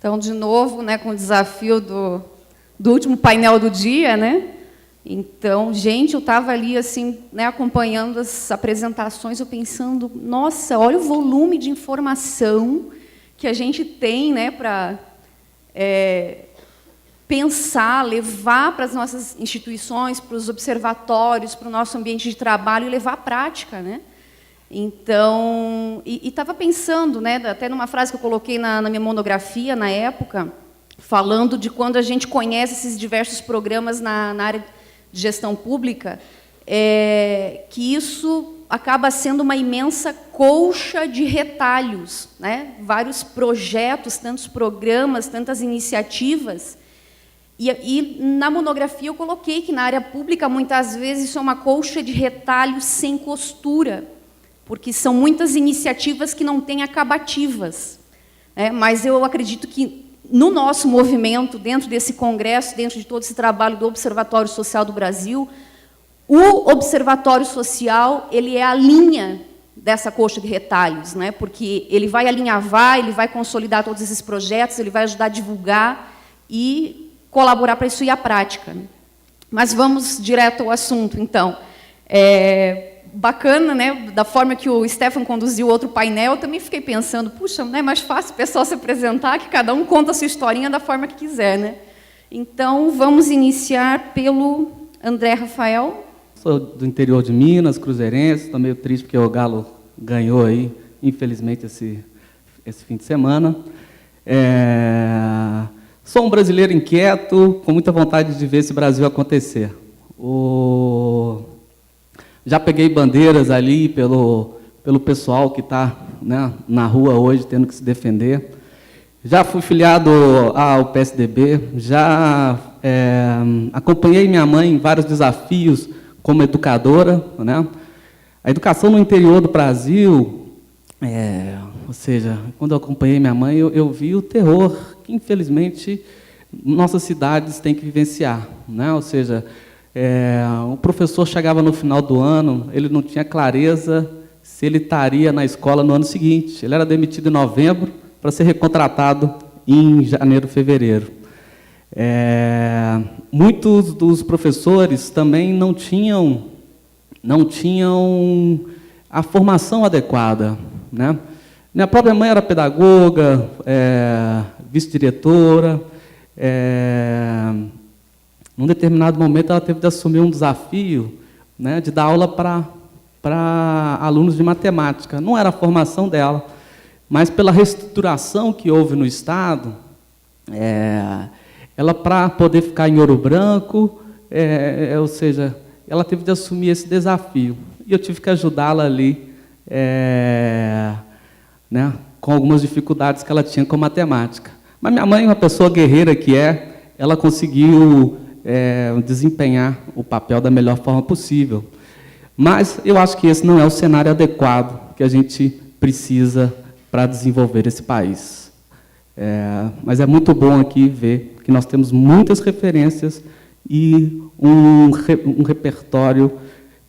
Então, de novo, né, com o desafio do último painel do dia, né? Então, gente, eu estava ali, assim, né, acompanhando as apresentações, eu pensando, nossa, olha o volume de informação que a gente tem, né, para pensar, levar para as nossas instituições, para os observatórios, para o nosso ambiente de trabalho e levar à prática, né? Então, e estava pensando, né, até numa frase que eu coloquei na minha monografia, na época, falando de quando a gente conhece esses diversos programas na área de gestão pública, que isso acaba sendo uma imensa colcha de retalhos, né? Vários projetos, tantos programas, tantas iniciativas. E na monografia eu coloquei que na área pública, muitas vezes, isso é uma colcha de retalhos sem costura, porque são muitas iniciativas que não têm acabativas. Mas eu acredito que, no nosso movimento, dentro desse congresso, dentro de todo esse trabalho do Observatório Social do Brasil, o Observatório Social, ele é a linha dessa coxa de retalhos, né? Porque ele vai alinhavar, ele vai consolidar todos esses projetos, ele vai ajudar a divulgar e colaborar para isso ir à prática. Mas vamos direto ao assunto, então. Bacana, né? Da forma que o Stefan conduziu outro painel, eu também fiquei pensando, puxa, não é mais fácil o pessoal se apresentar, que cada um conta a sua historinha da forma que quiser, né? Então, vamos iniciar pelo André Rafael. Sou do interior de Minas, cruzeirense, estou meio triste porque o Galo ganhou aí, infelizmente, esse fim de semana. Sou um brasileiro inquieto, com muita vontade de ver esse Brasil acontecer. Já peguei bandeiras ali pelo pessoal que está, né, na rua hoje, tendo que se defender. Já fui filiado ao PSDB, já acompanhei minha mãe em vários desafios como educadora, né? A educação no interior do Brasil, ou seja, quando eu acompanhei minha mãe, eu vi o terror que, infelizmente, nossas cidades têm que vivenciar, né? Ou seja, o professor chegava no final do ano, ele não tinha clareza se ele estaria na escola no ano seguinte. Ele era demitido em novembro para ser recontratado em janeiro, fevereiro. Muitos dos professores também não tinham a formação adequada, né? Minha própria mãe era pedagoga, vice-diretora. Num determinado momento, ela teve de assumir um desafio, né, de dar aula para alunos de matemática. Não era a formação dela, mas pela reestruturação que houve no Estado, ela, para poder ficar em Ouro Branco, ou seja, ela teve de assumir esse desafio. E eu tive que ajudá-la ali, né, com algumas dificuldades que ela tinha com matemática. Mas minha mãe, uma pessoa guerreira que ela conseguiu desempenhar o papel da melhor forma possível. Mas eu acho que esse não é o cenário adequado que a gente precisa para desenvolver esse país. Mas é muito bom aqui ver que nós temos muitas referências e um repertório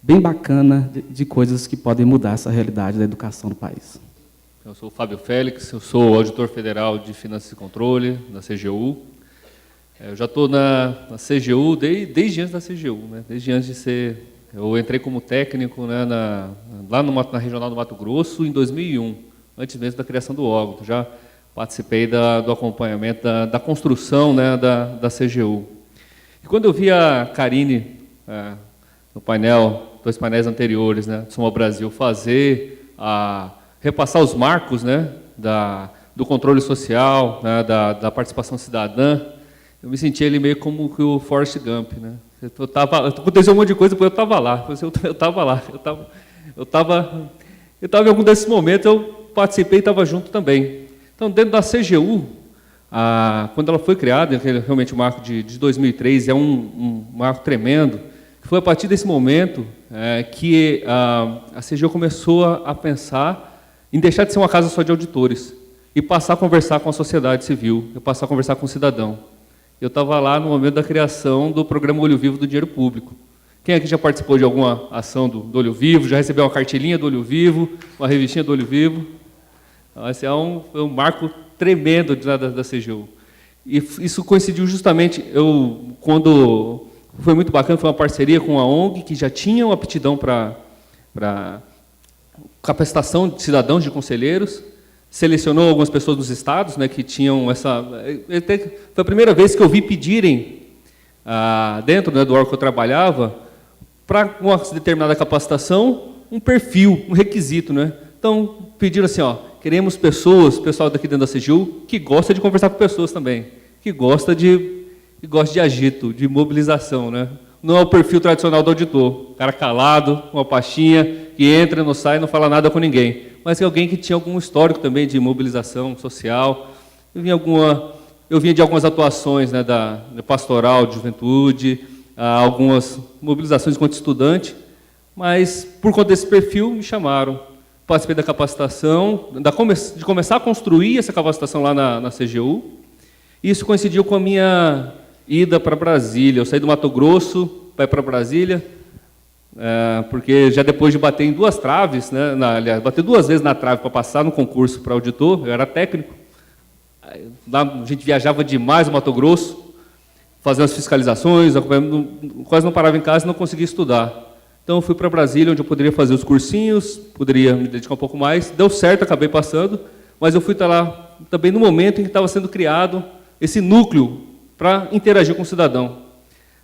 bem bacana de coisas que podem mudar essa realidade da educação no país. Eu sou o Fábio Félix, eu sou auditor federal de Finanças e Controle, da CGU. Eu já estou na CGU desde antes da CGU, né? Desde antes de ser... Eu entrei como técnico, né, lá na Regional do Mato Grosso em 2001, antes mesmo da criação do órgão. Já participei do acompanhamento, da construção, né, da CGU. E quando eu vi a Karine, no painel, 2 painéis anteriores, né, do Soma Brasil, repassar os marcos, né, do controle social, né, da participação cidadã, eu me senti ali meio como que o Forrest Gump, né? Aconteceu um monte de coisa, depois eu estava lá. Eu estava em algum desses momentos, eu participei e estava junto também. Então, dentro da CGU, quando ela foi criada, realmente o marco de 2003 é um marco tremendo, que foi a partir desse momento que a CGU começou a pensar em deixar de ser uma casa só de auditores e passar a conversar com a sociedade civil, passar a conversar com o cidadão. Eu estava lá no momento da criação do programa Olho Vivo do Dinheiro Público. Quem aqui já participou de alguma ação do Olho Vivo? Já recebeu uma cartilinha do Olho Vivo, uma revistinha do Olho Vivo? Esse foi um marco tremendo da CGU. E isso coincidiu justamente, quando foi muito bacana, foi uma parceria com a ONG, que já tinha uma aptidão para capacitação de cidadãos, de conselheiros, selecionou algumas pessoas nos estados, né, que tinham essa... Foi a primeira vez que eu vi pedirem, dentro, né, do órgão que eu trabalhava, para uma determinada capacitação, um perfil, um requisito. Né? Então, pediram assim, queremos pessoal daqui dentro da CGU, que gosta de conversar com pessoas também, que gosta de agito, de mobilização. Né? Não é o perfil tradicional do auditor, cara calado, com uma pastinha, que entra, não sai, não fala nada com ninguém. Mas é alguém que tinha algum histórico também de mobilização social. Eu vinha de algumas atuações, né, da pastoral de juventude, algumas mobilizações enquanto estudante, mas, por conta desse perfil, me chamaram. Participei da capacitação, de começar a construir essa capacitação lá na CGU. Isso coincidiu com a minha ida para Brasília. Eu saí do Mato Grosso para ir para Brasília, porque já depois de bater em 2 traves, né, aliás, bater 2 vezes na trave para passar no concurso para auditor, eu era técnico. Lá a gente viajava demais no Mato Grosso, fazendo as fiscalizações, quase não parava em casa e não conseguia estudar. Então, eu fui para Brasília, onde eu poderia fazer os cursinhos, poderia me dedicar um pouco mais. Deu certo, acabei passando, mas eu fui estar lá também no momento em que estava sendo criado esse núcleo para interagir com o cidadão.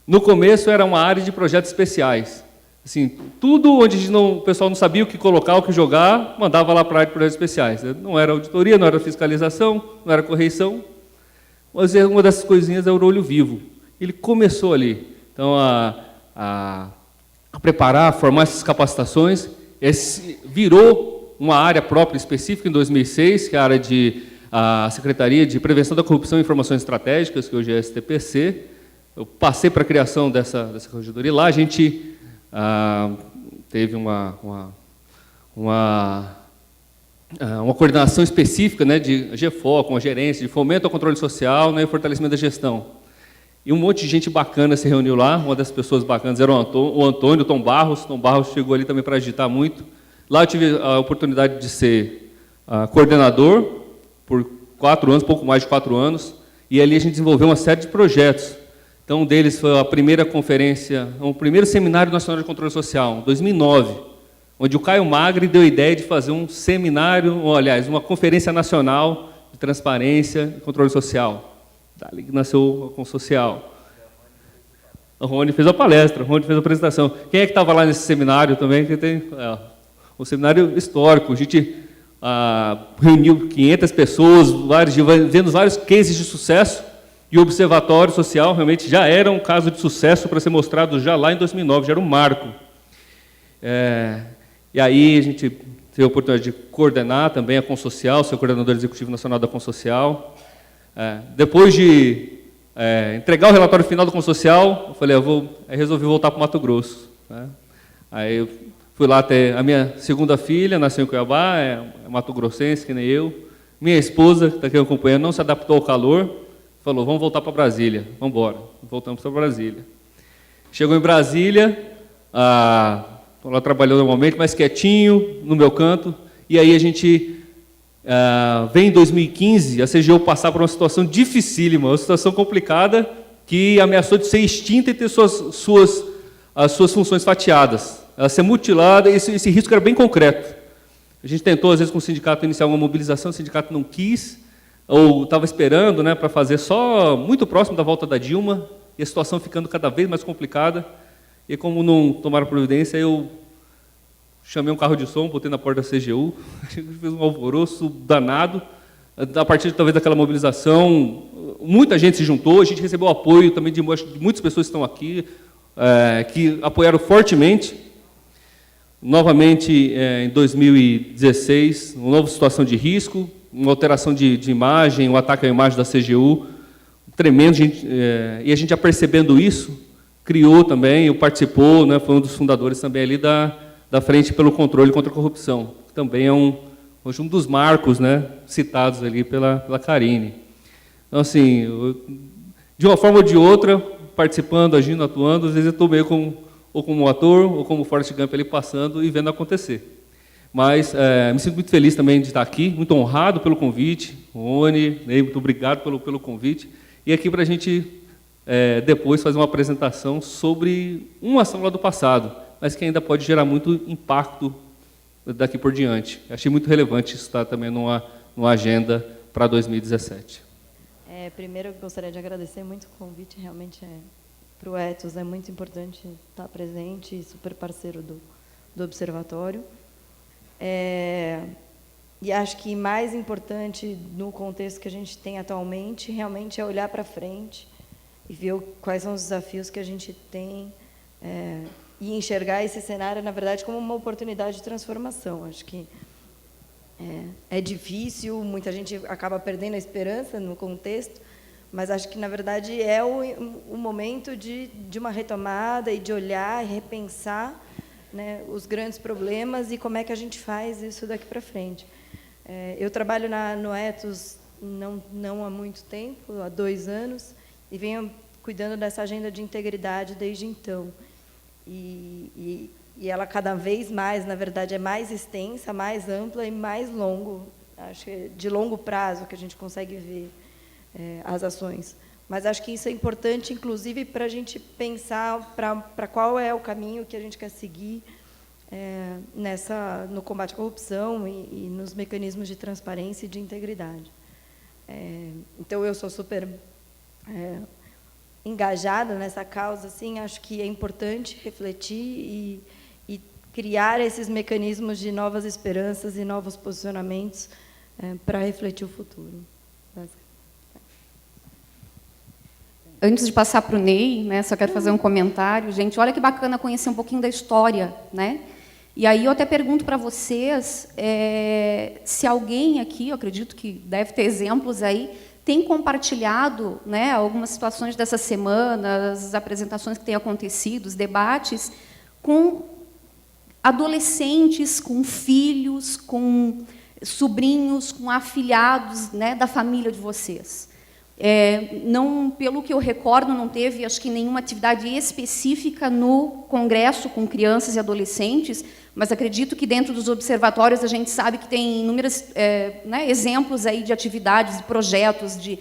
No começo, era uma área de projetos especiais. Assim, tudo onde o pessoal não sabia o que colocar, o que jogar, mandava lá para a área de projetos especiais. Não era auditoria, não era fiscalização, não era correição, mas uma dessas coisinhas é o olho vivo. Ele começou ali. Então, a preparar, a formar essas capacitações, virou uma área própria específica em 2006, que é a área a Secretaria de Prevenção da Corrupção e Informações Estratégicas, que hoje é a STPC. Eu passei para a criação dessa corregedoria. Lá a gente teve uma coordenação específica, né, de GFO, com a gerência, de fomento ao controle social, né, e fortalecimento da gestão. E um monte de gente bacana se reuniu lá. Uma das pessoas bacanas era o Antônio, o Tom Barros. Tom Barros chegou ali também para agitar muito. Lá eu tive a oportunidade de ser coordenador por 4 anos, pouco mais de 4 anos. E ali a gente desenvolveu uma série de projetos. Então, um deles foi a primeira conferência, o primeiro Seminário Nacional de Controle Social, em 2009, onde o Caio Magri deu a ideia de fazer um seminário, ou, aliás, uma conferência nacional de transparência e controle social. Dali que nasceu a Consocial. O Rony fez a palestra, o Rony fez a apresentação. Quem é que estava lá nesse seminário também? Que tem um seminário histórico. A gente reuniu 500 pessoas, vendo vários cases de sucesso, e o Observatório Social realmente já era um caso de sucesso para ser mostrado já lá em 2009, já era um marco. E aí a gente teve a oportunidade de coordenar também a Consocial, ser coordenador executivo nacional da Consocial. Depois de entregar o relatório final do Consocial, eu falei, resolvi voltar para o Mato Grosso. Né? Aí eu fui lá ter a minha segunda filha, nasceu em Cuiabá, é mato-grossense, que nem eu. Minha esposa, que está aqui acompanhando, não se adaptou ao calor, falou, vamos voltar para Brasília, vamos embora. Voltamos para Brasília. Chegou em Brasília, estou lá trabalhando normalmente, mais quietinho, no meu canto, e aí a gente vem em 2015, a CGU passar por uma situação dificílima, uma situação complicada, que ameaçou de ser extinta e ter as suas funções fatiadas. Ela ser mutilada, esse risco era bem concreto. A gente tentou, às vezes, com o sindicato, iniciar uma mobilização, o sindicato não quis, ou estava esperando, né, para fazer só muito próximo da volta da Dilma, e a situação ficando cada vez mais complicada. E como não tomaram providência, eu chamei um carro de som, botei na porta da CGU, fez um alvoroço danado. A partir, talvez, daquela mobilização, muita gente se juntou, a gente recebeu apoio também de muitas pessoas que estão aqui, que apoiaram fortemente. Novamente, em 2016, uma nova situação de risco, uma alteração de imagem, um ataque à imagem da CGU, tremendo, e a gente já percebendo isso, criou também, participou, né, foi um dos fundadores também ali da Frente pelo Controle contra a Corrupção, que também é hoje um dos marcos, né, citados ali pela Karine. Então, assim, de uma forma ou de outra, participando, agindo, atuando, às vezes eu estou meio ou como ator, ou como Forrest Gump ali passando e vendo acontecer. Mas me sinto muito feliz também de estar aqui, muito honrado pelo convite, Rony, Ney, muito obrigado pelo convite. E aqui para a gente depois fazer uma apresentação sobre uma ação lá do passado, mas que ainda pode gerar muito impacto daqui por diante. Achei muito relevante isso estar também numa agenda para 2017. Primeiro, eu gostaria de agradecer muito o convite, realmente para o Ethos é muito importante estar presente e super parceiro do Observatório. E acho que mais importante no contexto que a gente tem atualmente, realmente é olhar para frente e ver quais são os desafios que a gente tem e enxergar esse cenário, na verdade, como uma oportunidade de transformação. Acho que é difícil, muita gente acaba perdendo a esperança no contexto, mas acho que, na verdade, é o momento de uma retomada e de olhar e repensar, né, os grandes problemas e como é que a gente faz isso daqui para frente. Eu trabalho no Ethos não há muito tempo, há 2 anos, e venho cuidando dessa agenda de integridade desde então. E ela, cada vez mais, na verdade, é mais extensa, mais ampla e mais longo. Acho que é de longo prazo que a gente consegue ver as ações. Mas acho que isso é importante, inclusive, para a gente pensar para qual é o caminho que a gente quer seguir no combate à corrupção e nos mecanismos de transparência e de integridade. Então, eu sou super engajada nessa causa, assim, acho que é importante refletir e criar esses mecanismos de novas esperanças e novos posicionamentos para refletir o futuro. Antes de passar para o Ney, né, só quero fazer um comentário. Gente, olha que bacana conhecer um pouquinho da história, né? E aí eu até pergunto para vocês se alguém aqui, eu acredito que deve ter exemplos aí, tem compartilhado, né, algumas situações dessa semana, as apresentações que têm acontecido, os debates, com adolescentes, com filhos, com sobrinhos, com afilhados, né, da família de vocês. Não, pelo que eu recordo, não teve, acho que, nenhuma atividade específica no Congresso com crianças e adolescentes, mas acredito que dentro dos observatórios a gente sabe que tem inúmeros né, exemplos aí de atividades, de projetos, de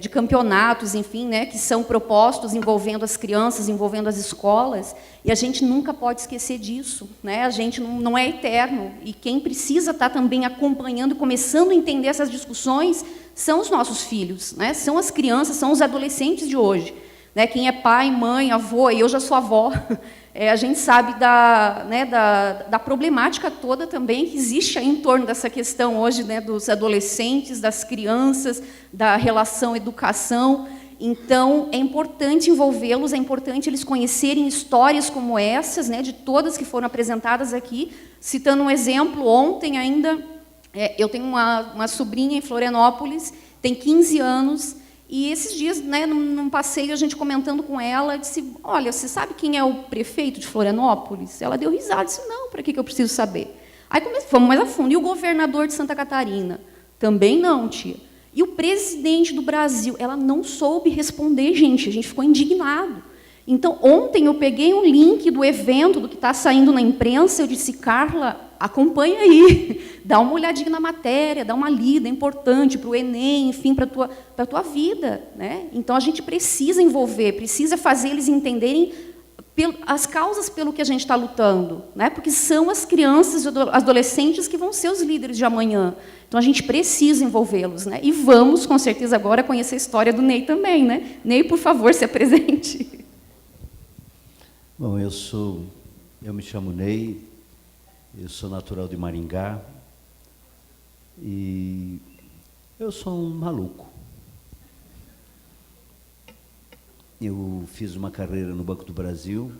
campeonatos, enfim, né, que são propostos envolvendo as crianças, envolvendo as escolas, e a gente nunca pode esquecer disso, né? A gente não é eterno, e quem precisa estar também acompanhando, começando a entender essas discussões, são os nossos filhos, né? São as crianças, são os adolescentes de hoje, né? Quem é pai, mãe, avô, e eu já sou avó, a gente sabe da problemática toda também que existe aí em torno dessa questão hoje, né, dos adolescentes, das crianças, da relação educação. Então, é importante envolvê-los, é importante eles conhecerem histórias como essas, né, de todas que foram apresentadas aqui. Citando um exemplo, ontem ainda, eu tenho uma sobrinha em Florianópolis, tem 15 anos, e esses dias, né, num passeio, a gente comentando com ela, disse, olha, você sabe quem é o prefeito de Florianópolis? Ela deu risada, disse, não, para que eu preciso saber? Aí fomos mais a fundo. E o governador de Santa Catarina? Também não, tia. E o presidente do Brasil? Ela não soube responder, gente, a gente ficou indignado. Então, ontem eu peguei um link do evento, do que está saindo na imprensa, eu disse, Carla, acompanha aí, dá uma olhadinha na matéria, dá uma lida, é importante para o Enem, enfim, para a tua vida, né? Então, a gente precisa envolver, precisa fazer eles entenderem as causas pelo que a gente está lutando, né? Porque são as crianças e adolescentes que vão ser os líderes de amanhã. Então, a gente precisa envolvê-los, né? E vamos, com certeza, agora conhecer a história do Ney também, né? Ney, por favor, se apresente. Bom, eu me chamo Ney, eu sou natural de Maringá e eu sou um maluco. Eu fiz uma carreira no Banco do Brasil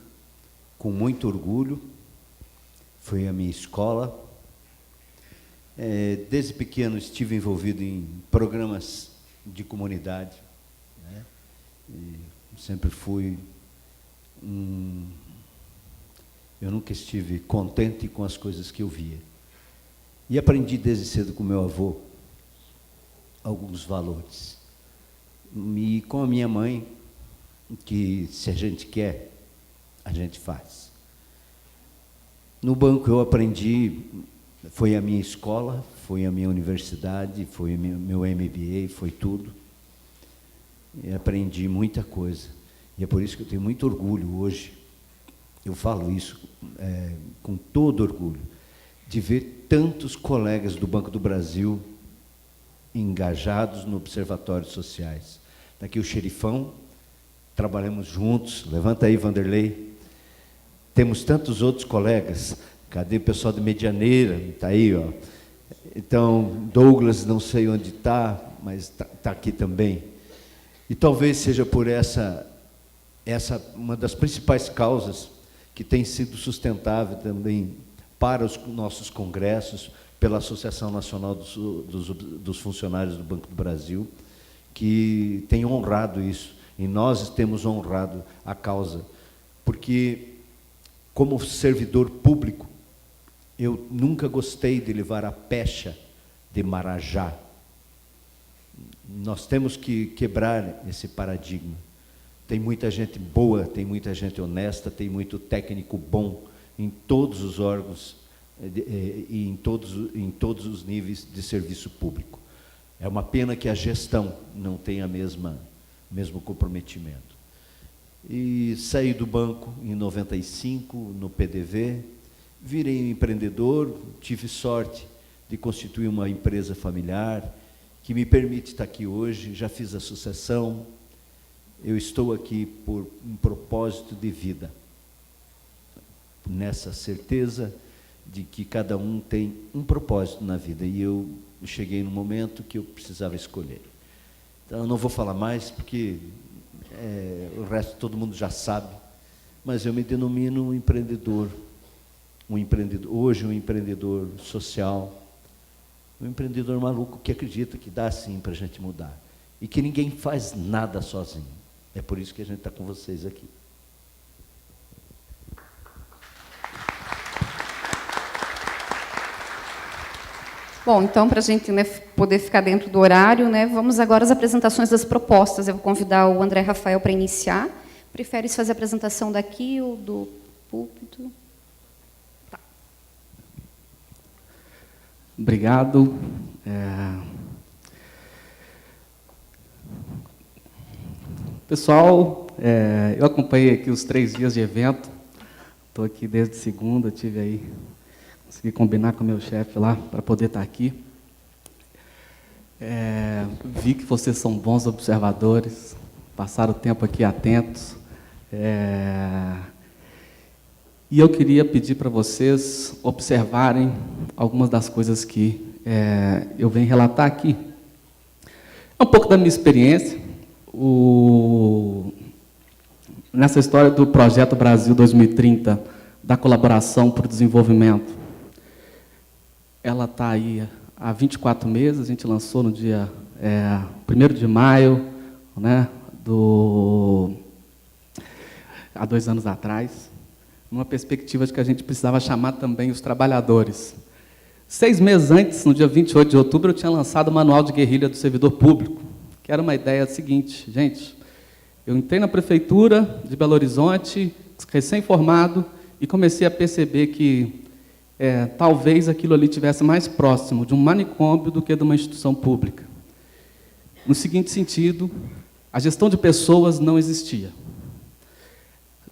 com muito orgulho, foi a minha escola. Desde pequeno estive envolvido em programas de comunidade, né? E sempre fui eu nunca estive contente com as coisas que eu via. E aprendi desde cedo com meu avô alguns valores. E com a minha mãe, que se a gente quer, a gente faz. No banco eu aprendi, foi a minha escola, foi a minha universidade, foi o meu MBA, foi tudo. E aprendi muita coisa. E é por isso que eu tenho muito orgulho hoje, eu falo isso com todo orgulho, de ver tantos colegas do Banco do Brasil engajados no Observatórios Sociais. Está aqui o Xerifão, trabalhamos juntos, levanta aí, Vanderlei. Temos tantos outros colegas, cadê o pessoal de Medianeira? Está aí, ó. Então, Douglas, não sei onde está, mas está aqui também. E talvez seja por essa uma das principais causas que tem sido sustentável também para os nossos congressos, pela Associação Nacional dos Funcionários do Banco do Brasil, que tem honrado isso, e nós temos honrado a causa, porque, como servidor público, eu nunca gostei de levar a pecha de Marajá. Nós temos que quebrar esse paradigma. Tem muita gente boa, tem muita gente honesta, tem muito técnico bom em todos os órgãos e em todos os níveis de serviço público. É uma pena que a gestão não tenha mesmo comprometimento. E saí do banco em 95, no PDV, virei um empreendedor, tive sorte de constituir uma empresa familiar, que me permite estar aqui hoje, já fiz a sucessão, eu estou aqui por um propósito de vida, nessa certeza de que cada um tem um propósito na vida, e eu cheguei no momento que eu precisava escolher. Então, eu não vou falar mais, porque o resto todo mundo já sabe, mas eu me denomino um empreendedor, hoje um empreendedor social, um empreendedor maluco que acredita que dá sim para a gente mudar, e que ninguém faz nada sozinho. É por isso que a gente está com vocês aqui. Bom, então, para a gente, né, poder ficar dentro do horário, né, vamos agora às apresentações das propostas. Eu vou convidar o André Rafael para iniciar. Prefere fazer a apresentação daqui ou do púlpito? Tá. Obrigado. Pessoal, eu acompanhei aqui os 3 dias de evento. Estou aqui desde segunda, consegui combinar com o meu chefe lá para poder estar aqui. Vi que vocês são bons observadores, passaram o tempo aqui atentos. E eu queria pedir para vocês observarem algumas das coisas que eu venho relatar aqui. É um pouco da minha experiência. Nessa história do Projeto Brasil 2030, da colaboração para o desenvolvimento, ela está aí há 24 meses, a gente lançou no dia 1º de maio, né, há 2 anos atrás, numa perspectiva de que a gente precisava chamar também os trabalhadores. 6 meses antes, no dia 28 de outubro, eu tinha lançado o Manual de Guerrilha do Servidor Público, que era uma ideia seguinte: gente, eu entrei na prefeitura de Belo Horizonte, recém-formado, e comecei a perceber que talvez aquilo ali estivesse mais próximo de um manicômio do que de uma instituição pública. No seguinte sentido, a gestão de pessoas não existia.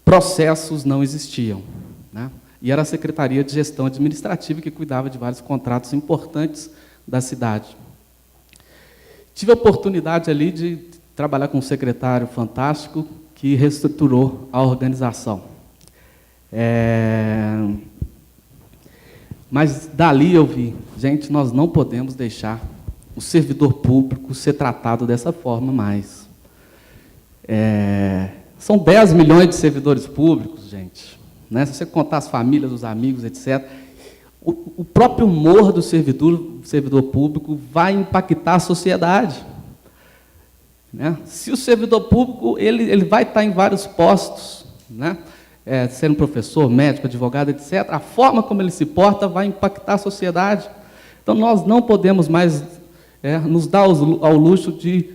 Processos não existiam, né? E era a Secretaria de Gestão Administrativa que cuidava de vários contratos importantes da cidade. Tive a oportunidade ali de trabalhar com um secretário fantástico que reestruturou a organização. Mas dali eu vi, gente, nós não podemos deixar o servidor público ser tratado dessa forma mais. São 10 milhões de servidores públicos, gente, né? Se você contar as famílias, os amigos, etc., o próprio humor do servidor público vai impactar a sociedade, né? Se o servidor público ele vai estar em vários postos, né? Sendo professor, médico, advogado, etc., a forma como ele se porta vai impactar a sociedade. Então, nós não podemos mais nos dar ao luxo de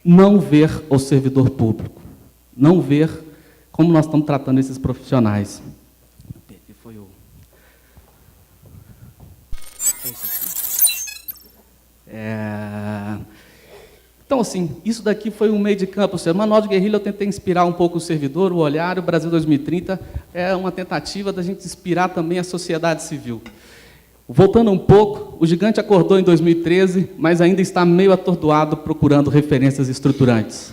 não ver o servidor público, não ver como nós estamos tratando esses profissionais. Foi o... Então, assim, isso daqui foi um meio de campo. O Manual de Guerrilha eu tentei inspirar um pouco o servidor, o olhar, e o Brasil 2030 é uma tentativa da gente inspirar também a sociedade civil. Voltando um pouco, o gigante acordou em 2013, mas ainda está meio atordoado procurando referências estruturantes.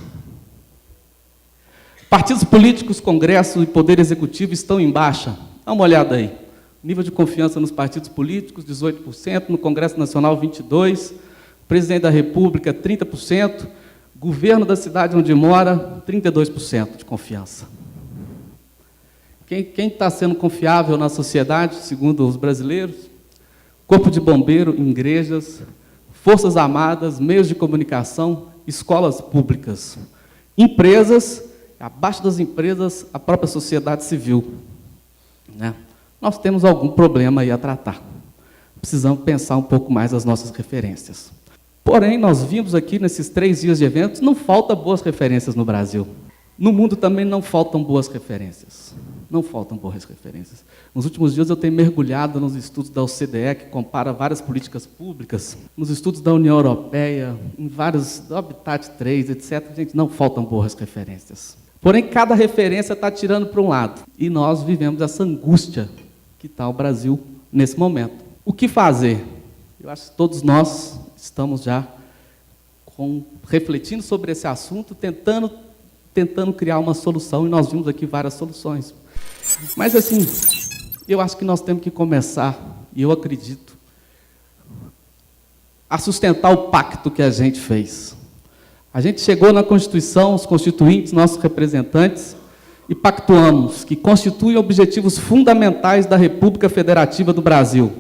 Partidos políticos, Congresso e Poder Executivo estão em baixa. Dá uma olhada aí. Nível de confiança nos partidos políticos, 18%, no Congresso Nacional, 22%, Presidente da República, 30%, governo da cidade onde mora, 32% de confiança. Quem está sendo confiável na sociedade, segundo os brasileiros? Corpo de bombeiro, igrejas, forças armadas, meios de comunicação, escolas públicas. Empresas, abaixo das empresas, a própria sociedade civil. Né? Nós temos algum problema aí a tratar. Precisamos pensar um pouco mais as nossas referências. Porém, nós vimos aqui, nesses 3 dias de eventos, não faltam boas referências no Brasil. No mundo também não faltam boas referências. Não faltam boas referências. Nos últimos dias eu tenho mergulhado nos estudos da OCDE, que compara várias políticas públicas, nos estudos da União Europeia, em vários, do Habitat 3, etc. Gente, não faltam boas referências. Porém, cada referência está tirando para um lado. E nós vivemos essa angústia que está o Brasil nesse momento. O que fazer? Eu acho que todos nós estamos já refletindo sobre esse assunto, tentando criar uma solução, e nós vimos aqui várias soluções. Mas, assim, eu acho que nós temos que começar, e eu acredito, a sustentar o pacto que a gente fez. A gente chegou na Constituição, os constituintes, nossos representantes, e pactuamos que constituem objetivos fundamentais da República Federativa do Brasil.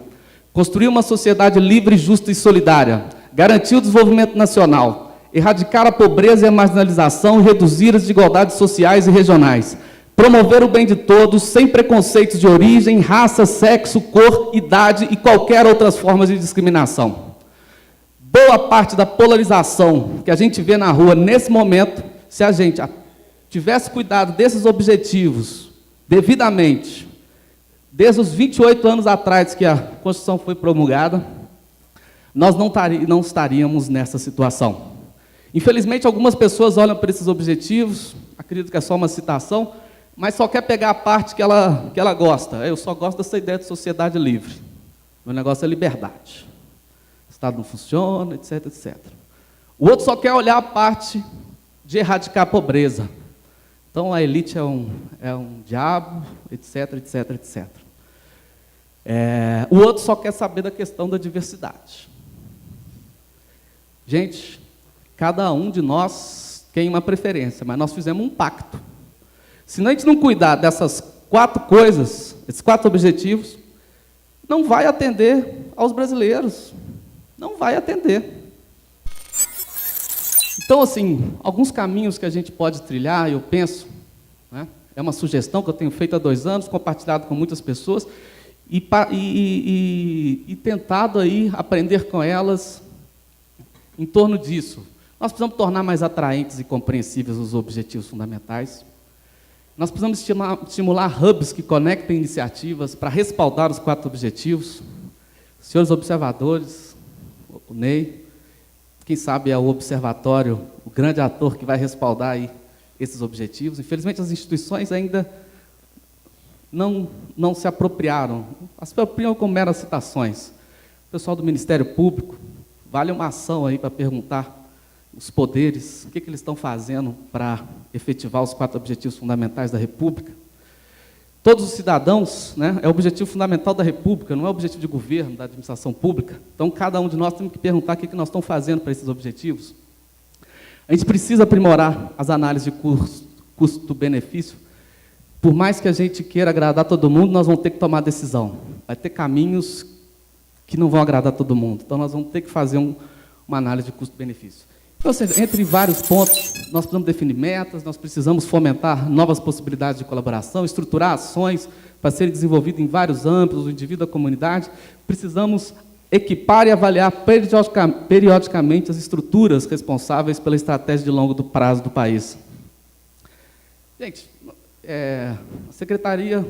Construir uma sociedade livre, justa e solidária, garantir o desenvolvimento nacional, erradicar a pobreza e a marginalização e reduzir as desigualdades sociais e regionais, promover o bem de todos, sem preconceitos de origem, raça, sexo, cor, idade e qualquer outras formas de discriminação. Boa parte da polarização que a gente vê na rua nesse momento, se a gente tivesse cuidado desses objetivos devidamente, desde os 28 anos atrás que a Constituição foi promulgada, nós não estaríamos nessa situação. Infelizmente, algumas pessoas olham para esses objetivos, acredito que é só uma citação, mas só quer pegar a parte que ela gosta. Eu só gosto dessa ideia de sociedade livre. Meu negócio é liberdade. O Estado não funciona, etc, etc. O outro só quer olhar a parte de erradicar a pobreza. Então, a elite é um diabo, etc, etc, etc. O outro só quer saber da questão da diversidade. Gente, cada um de nós tem uma preferência, mas nós fizemos um pacto. Se a gente não cuidar dessas 4 coisas, esses 4 objetivos, não vai atender aos brasileiros. Não vai atender. Então, assim, alguns caminhos que a gente pode trilhar, eu penso, né, é uma sugestão que eu tenho feito há 2 anos, compartilhado com muitas pessoas, e tentado aí aprender com elas em torno disso. Nós precisamos tornar mais atraentes e compreensíveis os objetivos fundamentais. Nós precisamos estimular hubs que conectem iniciativas para respaldar os 4 objetivos. Senhores observadores, o Ney, quem sabe é o observatório, o grande ator que vai respaldar aí esses objetivos. Infelizmente, as instituições ainda não se apropriaram, se apropriam como meras citações. O pessoal do Ministério Público, vale uma ação aí para perguntar os poderes, o que eles estão fazendo para efetivar os 4 objetivos fundamentais da República. Todos os cidadãos, né, é o objetivo fundamental da República, não é o objetivo de governo, da administração pública. Então, cada um de nós tem que perguntar o que nós estamos fazendo para esses objetivos. A gente precisa aprimorar as análises de custo-benefício. Por mais que a gente queira agradar todo mundo, nós vamos ter que tomar decisão. Vai ter caminhos que não vão agradar todo mundo. Então, nós vamos ter que fazer uma análise de custo-benefício. Então, entre vários pontos, nós precisamos definir metas, nós precisamos fomentar novas possibilidades de colaboração, estruturar ações para serem desenvolvidas em vários âmbitos, o indivíduo, a comunidade. Precisamos equipar e avaliar periodicamente as estruturas responsáveis pela estratégia de longo prazo do país. Gente, a Secretaria,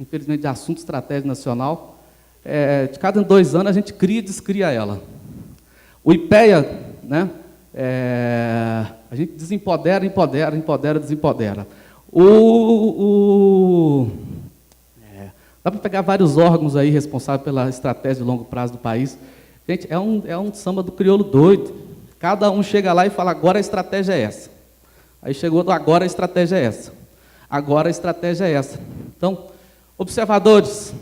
infelizmente, de Assuntos Estratégia Nacional, de cada 2 anos a gente cria e descria ela. O IPEA, né, a gente desempodera, empodera, empodera, desempodera. Dá para pegar vários órgãos aí responsáveis pela estratégia de longo prazo do país. Gente, é um samba do crioulo doido. Cada um chega lá e fala, agora a estratégia é essa. Aí chegou, agora a estratégia é essa. Agora a estratégia é essa. Então, observadores,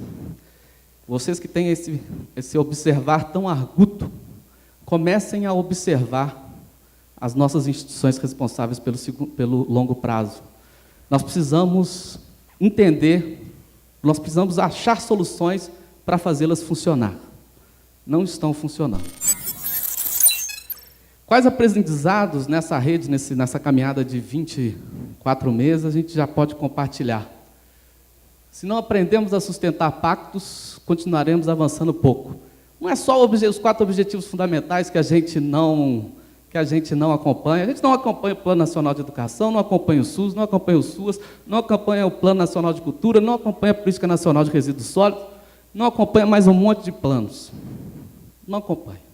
vocês que têm esse observar tão arguto, comecem a observar as nossas instituições responsáveis pelo longo prazo. Nós precisamos entender, nós precisamos achar soluções para fazê-las funcionar. Não estão funcionando. Quais aprendizados nessa rede, nessa caminhada de 24 meses, a gente já pode compartilhar? Se não aprendemos a sustentar pactos, continuaremos avançando pouco. Não é só os 4 objetivos fundamentais que a gente não acompanha. A gente não acompanha o Plano Nacional de Educação, não acompanha o SUS, não acompanha o SUAS, não acompanha o Plano Nacional de Cultura, não acompanha a Política Nacional de Resíduos Sólidos, não acompanha mais um monte de planos. Não acompanha.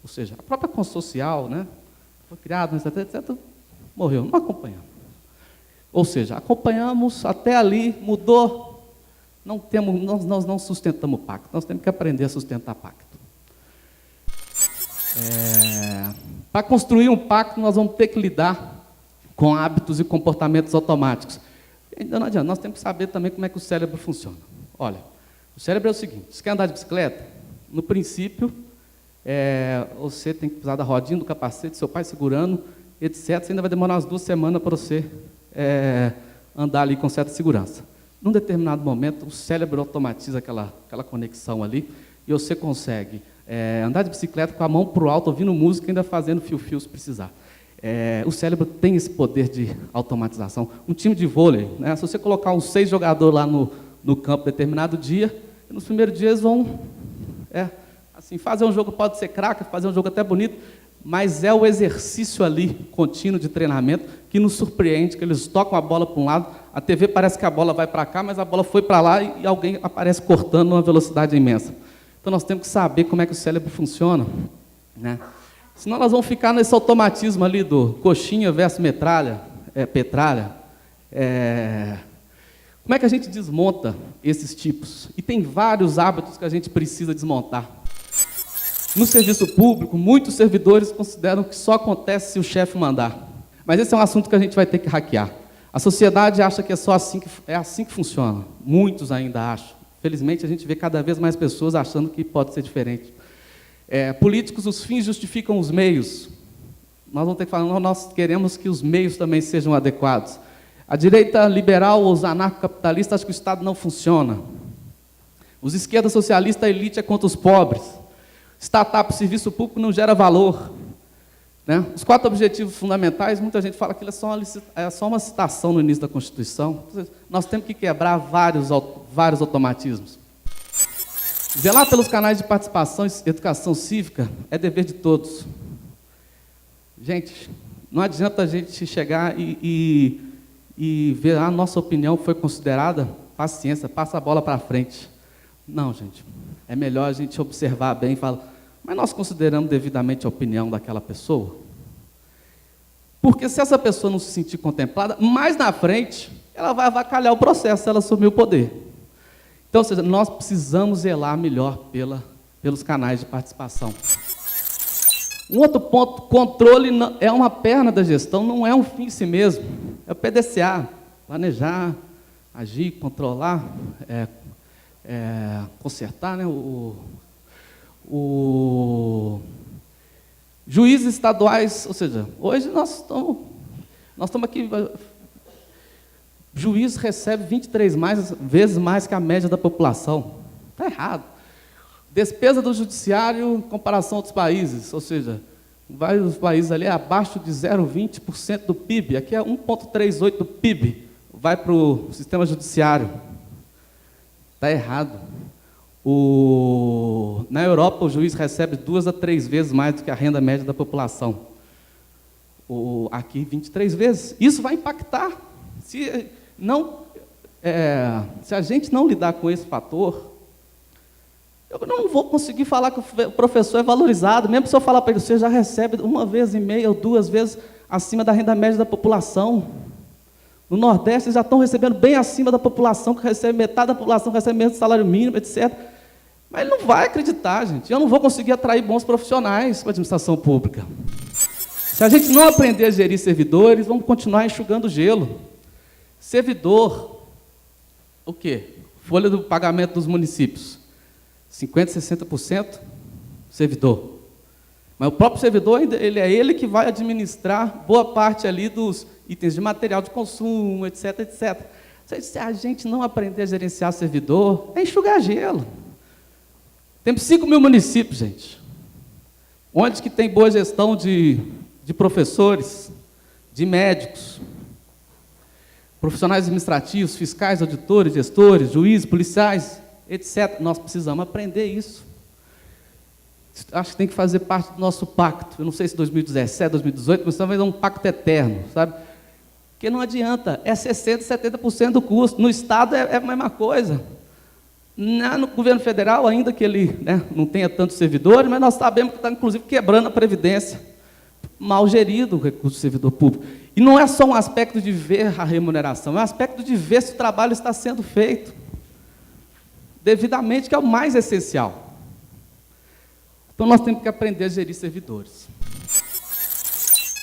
Ou seja, a própria Consocial, né, foi criada, etc., morreu. Não acompanhamos. Ou seja, acompanhamos até ali, mudou, nós não sustentamos o pacto. Nós temos que aprender a sustentar pacto. Para construir um pacto, nós vamos ter que lidar com hábitos e comportamentos automáticos. Ainda não adianta, nós temos que saber também como é que o cérebro funciona. Olha, o cérebro é o seguinte, você quer andar de bicicleta? No princípio, você tem que precisar da rodinha, do capacete, seu pai segurando, etc. Você ainda vai demorar umas 2 semanas para você andar ali com certa segurança. Num determinado momento, o cérebro automatiza aquela conexão ali e você consegue andar de bicicleta com a mão para o alto, ouvindo música e ainda fazendo fio-fio se precisar. O cérebro tem esse poder de automatização. Um time de vôlei, né, se você colocar uns 6 jogadores lá no campo determinado dia, nos primeiros dias vão assim, fazer um jogo pode ser craque, fazer um jogo até bonito, mas é o exercício ali, contínuo de treinamento, que nos surpreende, que eles tocam a bola para um lado, a TV parece que a bola vai para cá, mas a bola foi para lá e alguém aparece cortando numa velocidade imensa. Então nós temos que saber como é que o cérebro funciona, né? Senão nós vamos ficar nesse automatismo ali do coxinha versus petralha. Como é que a gente desmonta esses tipos? E tem vários hábitos que a gente precisa desmontar. No serviço público, muitos servidores consideram que só acontece se o chefe mandar. Mas esse é um assunto que a gente vai ter que hackear. A sociedade acha que é assim que funciona. Muitos ainda acham. Felizmente, a gente vê cada vez mais pessoas achando que pode ser diferente. Políticos, os fins justificam os meios. Nós vamos ter que falar, nós queremos que os meios também sejam adequados. A direita liberal ou os anarcocapitalistas acham que o Estado não funciona. Os esquerda socialista, a elite é contra os pobres. Startup, serviço público não gera valor. Né? Os 4 objetivos fundamentais, muita gente fala que é só uma citação no início da Constituição. Nós temos que quebrar vários automatismos. Zelar pelos canais de participação e educação cívica é dever de todos. Gente, não adianta a gente chegar e ver a nossa opinião foi considerada, paciência, passa a bola para frente. Não, gente. É melhor a gente observar bem e falar, mas nós consideramos devidamente a opinião daquela pessoa? Porque se essa pessoa não se sentir contemplada, mais na frente, ela vai avacalhar o processo se ela assumir o poder. Então, ou seja, nós precisamos zelar melhor pelos canais de participação. Um outro ponto, controle é uma perna da gestão, não é um fim em si mesmo. É o PDCA, planejar, agir, controlar, consertar, né? Juízes estaduais, ou seja, hoje nós estamos aqui, juiz recebe 23 vezes mais que a média da população. Está errado. Despesa do judiciário em comparação a outros países, ou seja, vários países ali abaixo de 0,20% do PIB, aqui é 1,38% do PIB, vai para o sistema judiciário. Está errado. Na Europa, o juiz recebe 2 a 3 vezes mais do que a renda média da população. Aqui, 23 vezes. Isso vai impactar. Se a gente não lidar com esse fator, Eu não vou conseguir falar que o professor é valorizado, mesmo se eu falar para ele, você já recebe 1,5 ou 2 vezes acima da renda média da população. No Nordeste, eles já estão recebendo bem acima da população, que recebe metade da população, que recebe menos do salário mínimo, etc. Mas ele não vai acreditar, gente. Eu não vou conseguir atrair bons profissionais para a administração pública. Se a gente não aprender a gerir servidores, vamos continuar enxugando gelo. Servidor, o quê? Folha do pagamento dos municípios. 50%, 60% servidor. Mas o próprio servidor, ele é ele que vai administrar boa parte ali dos itens de material de consumo, etc, etc. Se a gente não aprender a gerenciar servidor, é enxugar gelo. Temos 5 mil municípios, gente. Onde que tem boa gestão de professores, de médicos, profissionais administrativos, fiscais, auditores, gestores, juízes, policiais, etc. Nós precisamos aprender isso. Acho que tem que fazer parte do nosso pacto. Eu não sei se 2017, 2018, mas talvez é um pacto eterno, sabe? Porque não adianta, é 60%, 70% do custo. No Estado é a mesma coisa. No governo federal, ainda que ele, né, não tenha tantos servidores, mas nós sabemos que está, inclusive, quebrando a Previdência. Mal gerido o recurso do servidor público. E não é só um aspecto de ver a remuneração, é um aspecto de ver se o trabalho está sendo feito devidamente, que é o mais essencial. Então, nós temos que aprender a gerir servidores.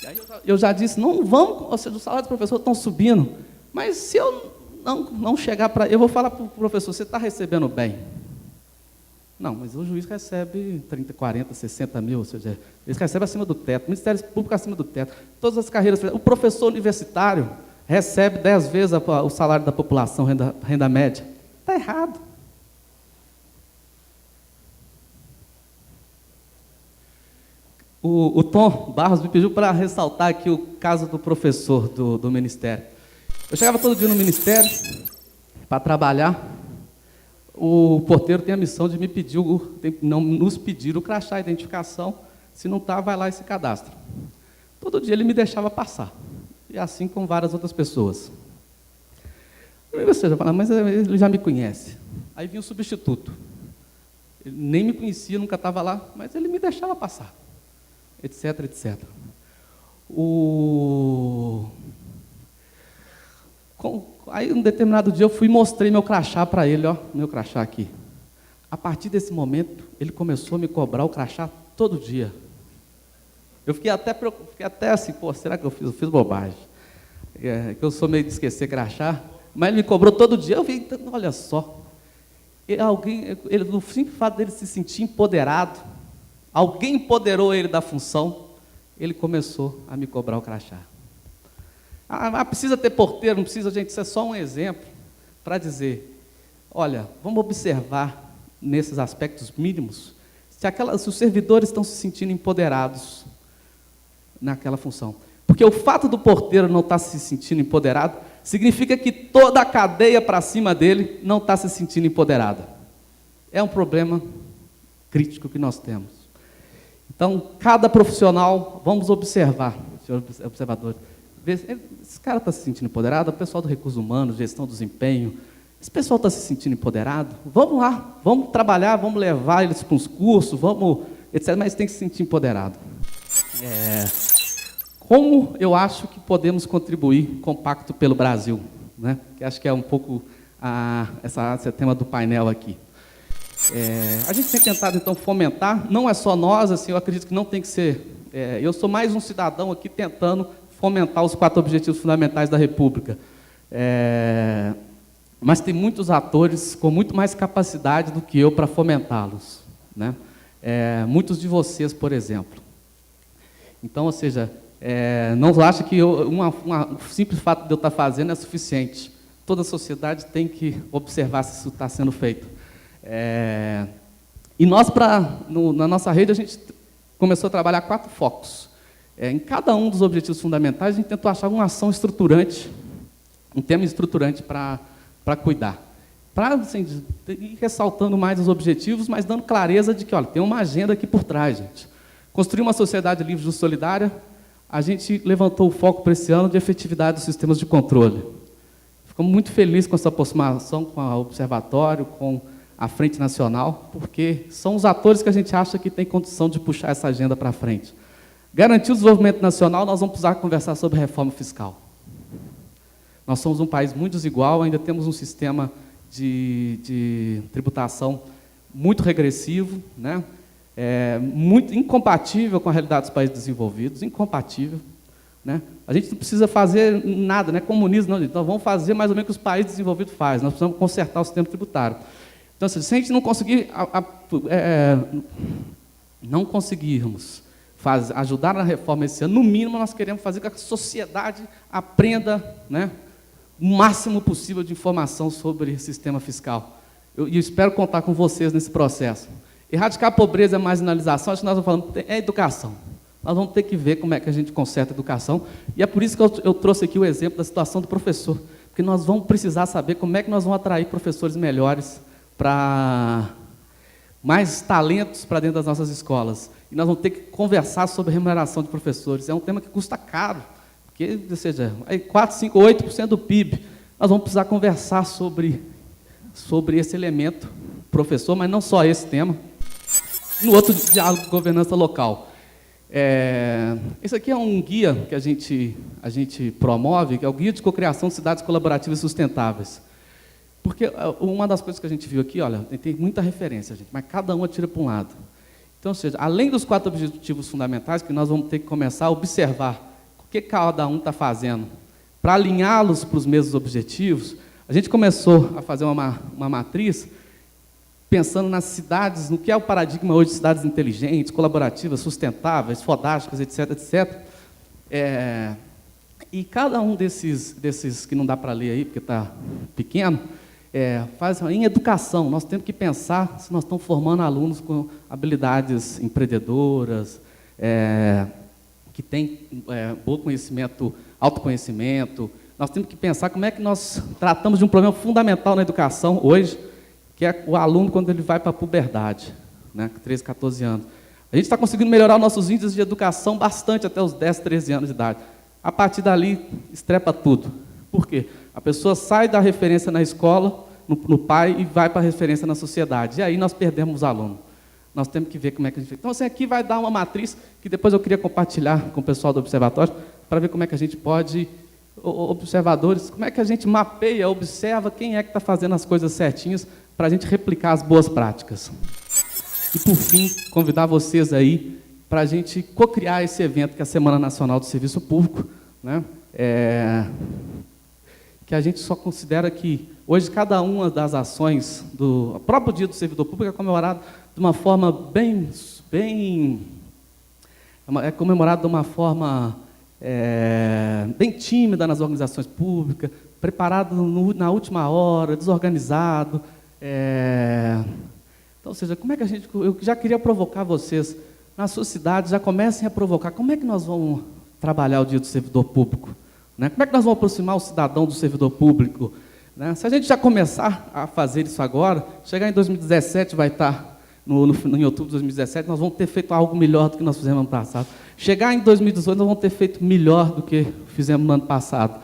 E aí eu já disse, não vamos, ou seja, os salários do professor estão subindo, mas se eu não chegar para... Eu vou falar para o professor, você está recebendo bem? Não, mas o juiz recebe 30, 40, 60 mil, ou seja, eles recebem acima do teto, o Ministério Público acima do teto, todas as carreiras... O professor universitário recebe 10 vezes o salário da população, renda média. Está errado. O Tom Barros me pediu para ressaltar aqui o caso do professor do Ministério. Eu chegava todo dia no Ministério para trabalhar. O porteiro tem a missão de me pedir, não nos pedir o crachá, a identificação. Se não está, vai lá e se cadastra. Todo dia ele me deixava passar. E assim com várias outras pessoas. E você já fala, mas ele já me conhece. Aí vinha o substituto. Ele nem me conhecia, nunca estava lá, mas ele me deixava passar. Etc, etc. Aí, um determinado dia, eu fui e mostrei meu crachá para ele, ó, meu crachá aqui. A partir desse momento, ele começou a me cobrar o crachá todo dia. Eu fiquei até assim, pô, será que eu fiz bobagem? Que eu sou meio de esquecer crachá, mas ele me cobrou todo dia. Eu vi, então, olha só, no simples fato dele se sentir empoderado, alguém empoderou ele da função, ele começou a me cobrar o crachá. Precisa ter porteiro, não precisa, gente, isso é só um exemplo para dizer, olha, vamos observar nesses aspectos mínimos, se os servidores estão se sentindo empoderados naquela função. Porque o fato do porteiro não estar se sentindo empoderado, significa que toda a cadeia para cima dele não está se sentindo empoderada. É um problema crítico que nós temos. Então, cada profissional, vamos observar, senhor observador, ver, esse cara está se sentindo empoderado, o pessoal do recursos humanos, gestão do desempenho, esse pessoal está se sentindo empoderado? Vamos lá, vamos trabalhar, vamos levar eles para uns cursos, vamos, etc., mas tem que se sentir empoderado. Como eu acho que podemos contribuir com o Pacto pelo Brasil, né? Que acho que é um pouco esse tema do painel aqui. A gente tem tentado, então, fomentar, não é só nós, assim, eu acredito que não tem que ser... eu sou mais um cidadão aqui tentando fomentar os 4 objetivos fundamentais da República. Mas tem muitos atores com muito mais capacidade do que eu para fomentá-los, né? Muitos de vocês, por exemplo. Então, ou seja, não acha que o simples fato de eu estar fazendo é suficiente. Toda a sociedade tem que observar se isso está sendo feito. E nós, na nossa rede, a gente começou a trabalhar 4 focos. Em cada um dos objetivos fundamentais, a gente tentou achar uma ação estruturante, um tema estruturante para cuidar. Para assim, ir ressaltando mais os objetivos, mas dando clareza de que, olha, tem uma agenda aqui por trás, gente. Construir uma sociedade livre, justa e solidária, a gente levantou o foco para esse ano de efetividade dos sistemas de controle. Ficamos muito felizes com essa aproximação com o Observatório, com a Frente Nacional, porque são os atores que a gente acha que tem condição de puxar essa agenda para frente. Garantir o desenvolvimento nacional, nós vamos precisar conversar sobre reforma fiscal. Nós somos um país muito desigual, ainda temos um sistema de tributação muito regressivo, né? Muito incompatível com a realidade dos países desenvolvidos, incompatível. Né? A gente não precisa fazer nada, não é comunismo, não, então vamos fazer mais ou menos o que os países desenvolvidos fazem, nós precisamos consertar o sistema tributário. Então, se a gente não conseguir, não conseguirmos ajudar na reforma esse ano, no mínimo nós queremos fazer com que a sociedade aprenda, né, o máximo possível de informação sobre o sistema fiscal. Eu espero contar com vocês nesse processo. Erradicar a pobreza e a marginalização, acho que nós vamos falando, é educação. Nós vamos ter que ver como é que a gente conserta a educação, e é por isso que eu trouxe aqui o exemplo da situação do professor, porque nós vamos precisar saber como é que nós vamos atrair professores melhores, para mais talentos para dentro das nossas escolas. E nós vamos ter que conversar sobre remuneração de professores. É um tema que custa caro, porque, ou seja, 4, 5, 8% do PIB. Nós vamos precisar conversar sobre esse elemento, professor, mas não só esse tema. No outro diálogo de governança local. Esse aqui é um guia que a gente promove, que é o Guia de Cocriação de Cidades Colaborativas Sustentáveis. Porque uma das coisas que a gente viu aqui, olha, tem muita referência, gente, mas cada um atira para um lado. Então, ou seja, além dos 4 objetivos fundamentais, que nós vamos ter que começar a observar o que cada um está fazendo, para alinhá-los para os mesmos objetivos, a gente começou a fazer uma matriz pensando nas cidades, no que é o paradigma hoje de cidades inteligentes, colaborativas, sustentáveis, fodásticas, etc., etc. E cada um desses que não dá para ler aí, porque está pequeno, faz em educação. Nós temos que pensar se nós estamos formando alunos com habilidades empreendedoras, que têm bom conhecimento, autoconhecimento. Nós temos que pensar como é que nós tratamos de um problema fundamental na educação hoje, que é o aluno quando ele vai para a puberdade, né, 13, 14 anos. A gente está conseguindo melhorar nossos índices de educação bastante até os 10, 13 anos de idade. A partir dali, estrepa tudo. Por quê? A pessoa sai da referência na escola, no pai, e vai para a referência na sociedade. E aí nós perdemos os alunos. Nós temos que ver como é que a gente faz. Então, assim, aqui vai dar uma matriz que depois eu queria compartilhar com o pessoal do observatório, para ver como é que a gente pode, observadores, como é que a gente mapeia, observa quem é que está fazendo as coisas certinhas, para a gente replicar as boas práticas. E, por fim, convidar vocês aí para a gente cocriar esse evento, que é a Semana Nacional do Serviço Público, né? Que a gente só considera que, hoje, cada uma das ações do próprio Dia do Servidor Público é comemorado de uma forma bem tímida nas organizações públicas, preparado na última hora, desorganizado. Então, ou seja, como é que eu já queria provocar vocês, na sua cidade, já comecem a provocar, como é que nós vamos trabalhar o Dia do Servidor Público? Né? Como é que nós vamos aproximar o cidadão do servidor público? Né? Se a gente já começar a fazer isso agora, chegar em 2017, vai estar, em outubro de 2017, nós vamos ter feito algo melhor do que nós fizemos no ano passado. Chegar em 2018, nós vamos ter feito melhor do que fizemos no ano passado.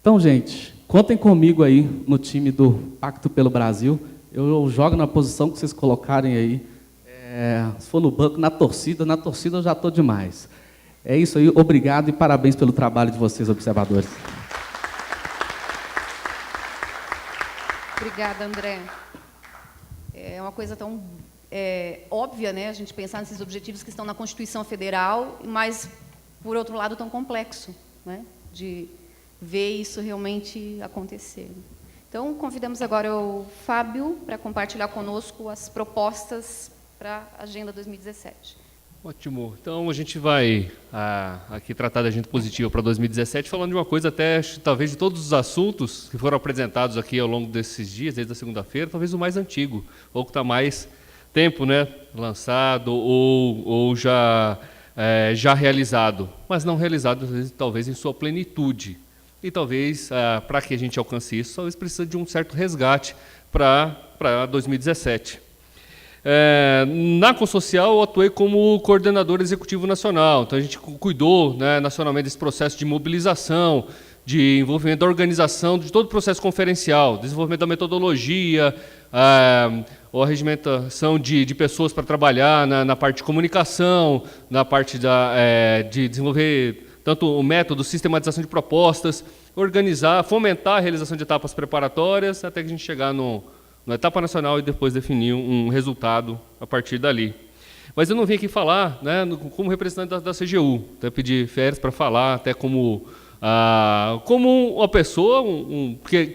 Então, gente, contem comigo aí no time do Pacto pelo Brasil. Eu jogo na posição que vocês colocarem aí. Se for no banco, na torcida eu já estou demais. É isso aí, obrigado e parabéns pelo trabalho de vocês, observadores. Obrigada, André. É uma coisa tão óbvia, né, a gente pensar nesses objetivos que estão na Constituição Federal, mas, por outro lado, tão complexo, né, de ver isso realmente acontecer. Então, convidamos agora o Fábio para compartilhar conosco as propostas para a Agenda 2017. Ótimo. Então, a gente vai aqui tratar da agenda positiva para 2017, falando de uma coisa até, talvez, de todos os assuntos que foram apresentados aqui ao longo desses dias, desde a segunda-feira, talvez o mais antigo, ou que está mais tempo, né, lançado, ou já realizado, mas não realizado, talvez, em sua plenitude. E talvez, para que a gente alcance isso, talvez precisa de um certo resgate para 2017. Na Consocial, eu atuei como coordenador executivo nacional, então a gente cuidou, né, nacionalmente desse processo de mobilização, de envolvimento da organização de todo o processo conferencial, desenvolvimento da metodologia, ou a regimentação de pessoas para trabalhar na parte de comunicação, na parte de desenvolver tanto o método, sistematização de propostas, organizar, fomentar a realização de etapas preparatórias, até que a gente chegar na etapa nacional e depois definir um resultado a partir dali. Mas eu não vim aqui falar, né, como representante da CGU, até pedir férias para falar, até como uma pessoa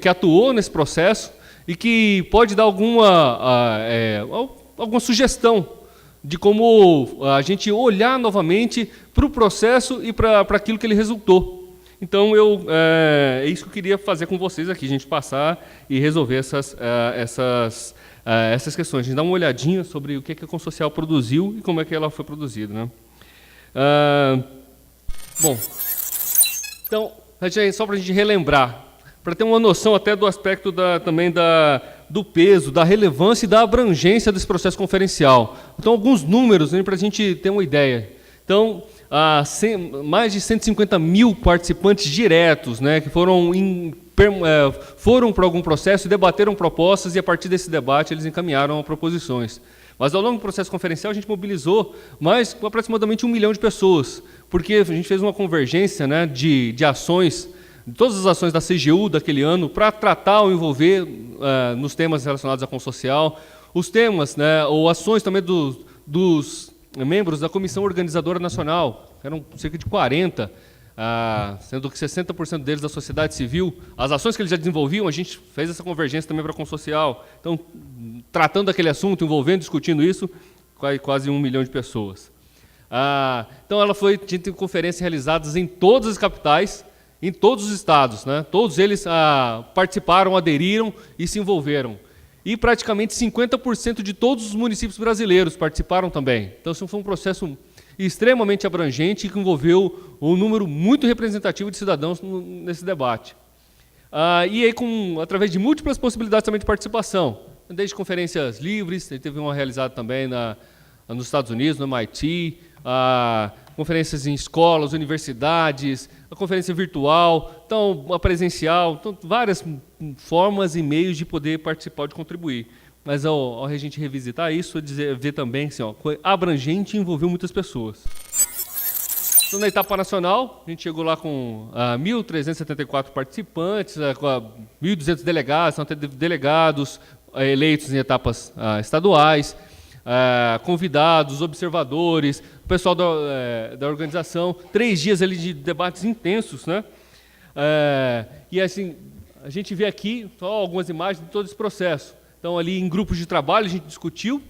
que atuou nesse processo e que pode dar alguma sugestão de como a gente olhar novamente para o processo e para aquilo que ele resultou. Então, é isso que eu queria fazer com vocês aqui, a gente passar e resolver essas questões. A gente dá uma olhadinha sobre o que a Consocial produziu e como é que ela foi produzida, né? Bom, então, só para a gente relembrar, para ter uma noção até do aspecto também do peso, da relevância e da abrangência desse processo conferencial. Então, alguns números, né, para a gente ter uma ideia. Então, mais de 150 mil participantes diretos, né, que foram para algum processo e debateram propostas, e a partir desse debate eles encaminharam proposições. Mas ao longo do processo conferencial a gente mobilizou aproximadamente 1 milhão de pessoas, porque a gente fez uma convergência, né, de ações, de todas as ações da CGU daquele ano, para tratar ou envolver nos temas relacionados à Consocial, os temas, né, ou ações também dos membros da Comissão Organizadora Nacional, eram cerca de 40, sendo que 60% deles da sociedade civil. As ações que eles já desenvolviam, a gente fez essa convergência também para a Consocial. Então, tratando daquele assunto, envolvendo, discutindo isso, quase 1 milhão de pessoas. Então, ela foi de conferências realizadas em todas as capitais, em todos os estados, né? Todos eles participaram, aderiram e se envolveram. E praticamente 50% de todos os municípios brasileiros participaram também. Então, isso foi um processo extremamente abrangente que envolveu um número muito representativo de cidadãos nesse debate. E aí, através de múltiplas possibilidades também de participação, desde conferências livres, teve uma realizada também nos Estados Unidos, no MIT, conferências em escolas, universidades, a conferência virtual, então, a presencial, então, várias formas e meios de poder participar, de contribuir. Mas ao a gente revisitar isso, ver também que foi abrangente e envolveu muitas pessoas. Então, na etapa nacional, a gente chegou lá com 1.374 participantes, 1.200 delegados, delegados eleitos em etapas estaduais, convidados, observadores, o pessoal da organização, 3 dias ali de debates intensos, né? E assim, a gente vê aqui só algumas imagens de todo esse processo. Então, ali em grupos de trabalho, a gente discutiu,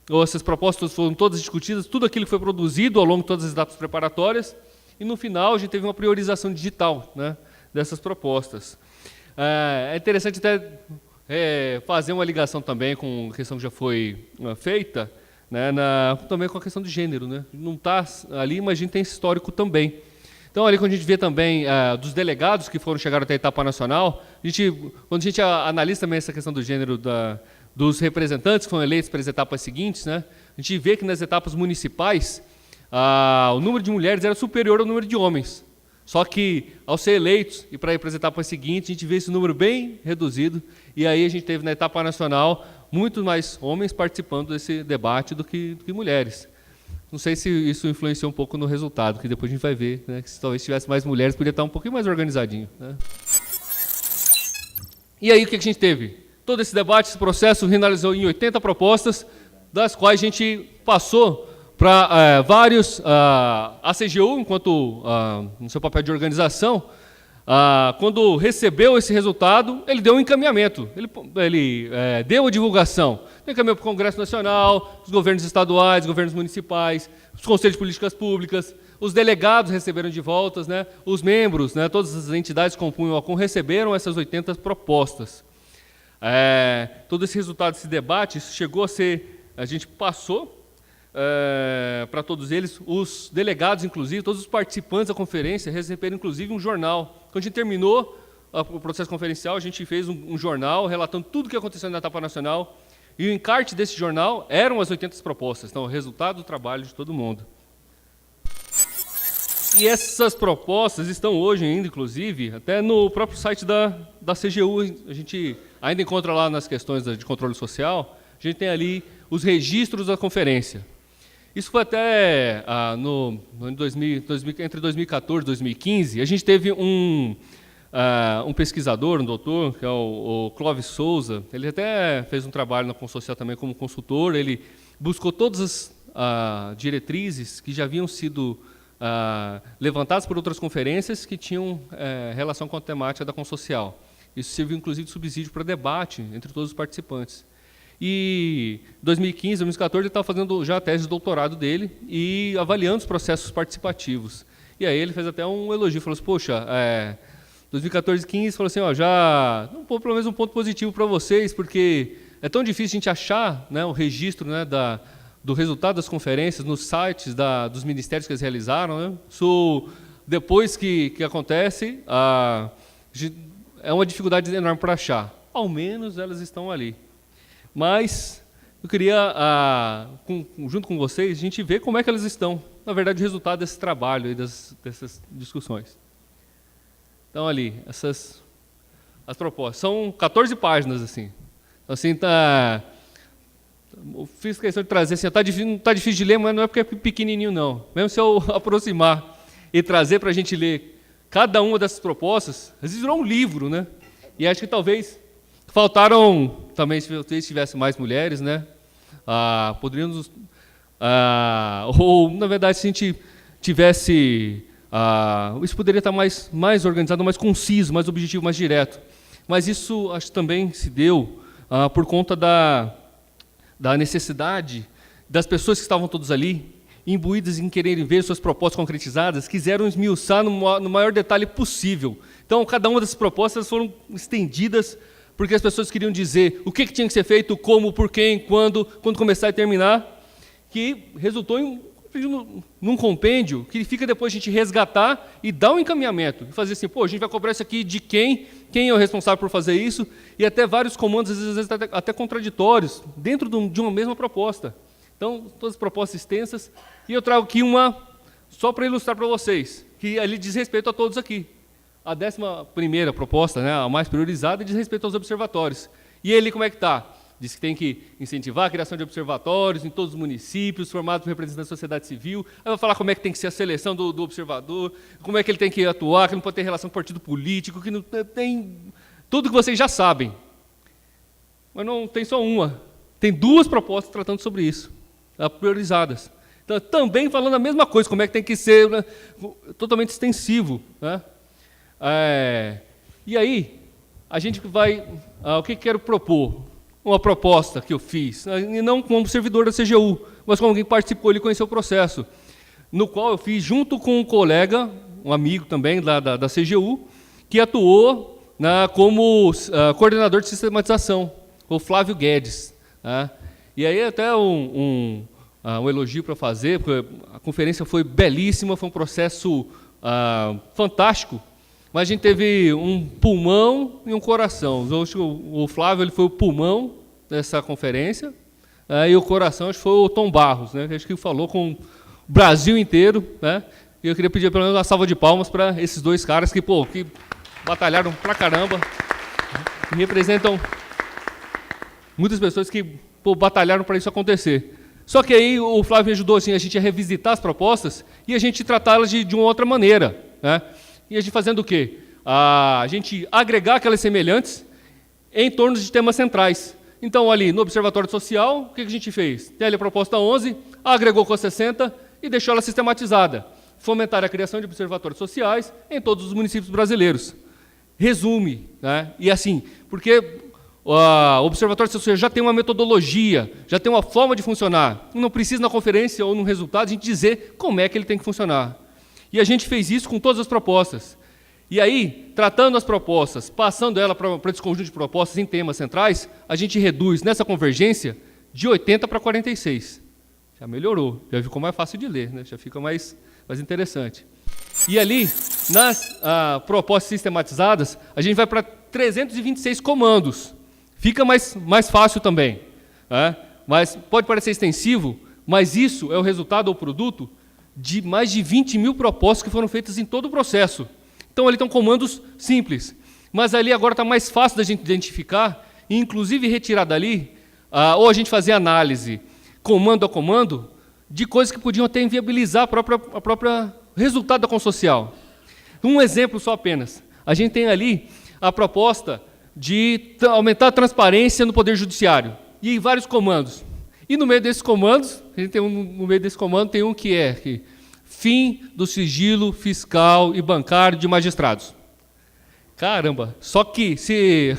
ou essas propostas foram todas discutidas, tudo aquilo que foi produzido ao longo de todas as etapas preparatórias, e no final a gente teve uma priorização digital, né, dessas propostas. É interessante até fazer uma ligação também com a questão que já foi feita, né, também com a questão de gênero, né? Não está ali, mas a gente tem esse histórico também. Então, ali, quando a gente vê também dos delegados que chegaram até a etapa nacional, quando a gente analisa também essa questão do gênero dos representantes que foram eleitos para as etapas seguintes, né, a gente vê que nas etapas municipais o número de mulheres era superior ao número de homens. Só que, ao ser eleitos e para ir para as etapas seguintes, a gente vê esse número bem reduzido, e aí a gente teve na etapa nacional muito mais homens participando desse debate do que mulheres. Não sei se isso influenciou um pouco no resultado, que depois a gente vai ver, né, que se talvez tivesse mais mulheres, poderia estar um pouquinho mais organizadinho, né? E aí, o que a gente teve? Todo esse debate, esse processo, finalizou em 80 propostas, das quais a gente passou para vários... a CGU, enquanto no seu papel de organização, quando recebeu esse resultado, ele deu um encaminhamento, ele deu a divulgação, encaminhou para o Congresso Nacional, os governos estaduais, governos municipais, os conselhos de políticas públicas, os delegados receberam de voltas, né, os membros, né, todas as entidades que compunham a CON receberam essas 80 propostas. Todo esse resultado desse debate chegou a ser, a gente passou para todos eles, os delegados, inclusive, todos os participantes da conferência receberam, inclusive, um jornal. Quando a gente terminou o processo conferencial, a gente fez um jornal relatando tudo o que aconteceu na etapa nacional, e o encarte desse jornal eram as 80 propostas, então, o resultado do trabalho de todo mundo. E essas propostas estão hoje ainda, inclusive, até no próprio site da CGU. A gente ainda encontra lá nas questões de controle social, a gente tem ali os registros da conferência. Isso foi até entre 2014 e 2015. A gente teve um pesquisador, um doutor, que é o Clóvis Souza. Ele até fez um trabalho na Consocial também como consultor. Ele buscou todas as diretrizes que já haviam sido levantadas por outras conferências que tinham relação com a temática da Consocial. Isso serviu, inclusive, de subsídio para debate entre todos os participantes. E em 2015, 2014, ele estava fazendo já a tese de doutorado dele e avaliando os processos participativos. E aí ele fez até um elogio, falou assim, poxa, 2014 e 2015, falou assim, ó, já, pelo menos um ponto positivo para vocês, porque é tão difícil a gente achar, né, o registro, né, do resultado das conferências nos sites dos ministérios que eles realizaram. Né? Isso, depois que acontece, é uma dificuldade enorme para achar. Ao menos elas estão ali. Mas eu queria, junto com vocês, a gente ver como é que elas estão. Na verdade, o resultado desse trabalho e dessas discussões. Então, ali, as propostas. São 14 páginas, assim. Assim, eu fiz questão de trazer, assim, tá difícil de ler, mas não é porque é pequenininho, não. Mesmo se eu aproximar e trazer para a gente ler cada uma dessas propostas, às vezes virou um livro, né? E acho que talvez faltaram, também, se tivesse mais mulheres, né? Poderíamos, ou, na verdade, se a gente tivesse, isso poderia estar mais organizado, mais conciso, mais objetivo, mais direto. Mas isso, acho que também se deu por conta da necessidade das pessoas que estavam todos ali, imbuídas em quererem ver suas propostas concretizadas, quiseram esmiuçar no maior detalhe possível. Então, cada uma dessas propostas foram estendidas, porque as pessoas queriam dizer o que tinha que ser feito, como, por quem, quando começar e terminar, que resultou num compêndio que fica depois a gente resgatar e dar um encaminhamento, e fazer assim, a gente vai cobrar isso aqui de quem é o responsável por fazer isso, e até vários comandos, às vezes até contraditórios, dentro de uma mesma proposta. Então, todas as propostas extensas, e eu trago aqui uma, só para ilustrar para vocês, que ali diz respeito a todos aqui. A 11ª proposta, né, a mais priorizada, diz respeito aos observatórios. E ele, como é que está? Diz que tem que incentivar a criação de observatórios em todos os municípios, formados por representantes da sociedade civil. Aí vai falar como é que tem que ser a seleção do observador, como é que ele tem que atuar, que não pode ter relação com partido político, que não tem... Tudo que vocês já sabem. Mas não tem só uma. Tem 2 propostas tratando sobre isso, priorizadas. Então, também falando a mesma coisa, como é que tem que ser, né, totalmente extensivo. Né? E aí, a gente vai... o que quero propor? Uma proposta que eu fiz, e não como servidor da CGU, mas como alguém que participou e conheceu o processo, no qual eu fiz junto com um colega, um amigo também da CGU, que atuou como coordenador de sistematização, o Flávio Guedes. Né? E aí até um elogio para fazer, porque a conferência foi belíssima, foi um processo fantástico, mas a gente teve um pulmão e um coração. O Flávio ele foi o pulmão dessa conferência, e o coração acho que foi o Tom Barros, né, que acho que falou com o Brasil inteiro. Né, e eu queria pedir pelo menos uma salva de palmas para esses 2 caras que batalharam pra caramba, que representam muitas pessoas que batalharam para isso acontecer. Só que aí o Flávio ajudou assim, a gente a revisitar as propostas e a gente tratá-las de uma outra maneira. Né? E a gente fazendo o quê? A gente agregar aquelas semelhantes em torno de temas centrais. Então, ali no Observatório Social, o que a gente fez? Tem ali a proposta 11, agregou com a 60 e deixou ela sistematizada. Fomentar a criação de observatórios sociais em todos os municípios brasileiros. Resume. Né? E assim, porque o Observatório Social já tem uma metodologia, já tem uma forma de funcionar. Não precisa na conferência ou no resultado a gente dizer como é que ele tem que funcionar. E a gente fez isso com todas as propostas. E aí, tratando as propostas, passando ela para esse conjunto de propostas em temas centrais, a gente reduz nessa convergência de 80 para 46. Já melhorou, já ficou mais fácil de ler, né? Já fica mais interessante. E ali, nas propostas sistematizadas, a gente vai para 326 comandos. Fica mais fácil também. Né? Mas pode parecer extensivo, mas isso é o resultado ou produto de mais de 20 mil propostas que foram feitas em todo o processo. Então, ali estão comandos simples, mas ali agora está mais fácil da gente identificar e, inclusive, retirar dali, ou a gente fazer análise comando a comando, de coisas que podiam até inviabilizar a própria resultado da consocial. Um exemplo só apenas. A gente tem ali a proposta de aumentar a transparência no Poder Judiciário, e vários comandos. E no meio desses comandos, a gente tem no meio desse comando tem um que é fim do sigilo fiscal e bancário de magistrados. Caramba, só que se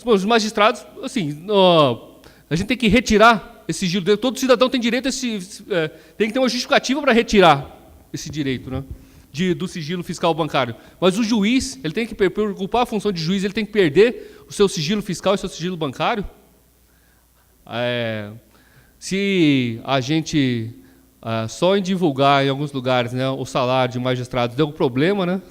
os magistrados, assim, a gente tem que retirar esse sigilo. Todo cidadão tem direito tem que ter uma justificativa para retirar esse direito, né, do sigilo fiscal bancário. Mas o juiz, ele tem que, por ocupar a função de juiz, ele tem que perder o seu sigilo fiscal e o seu sigilo bancário? Se a gente só em divulgar em alguns lugares, né, o salário de magistrados deu um problema, né,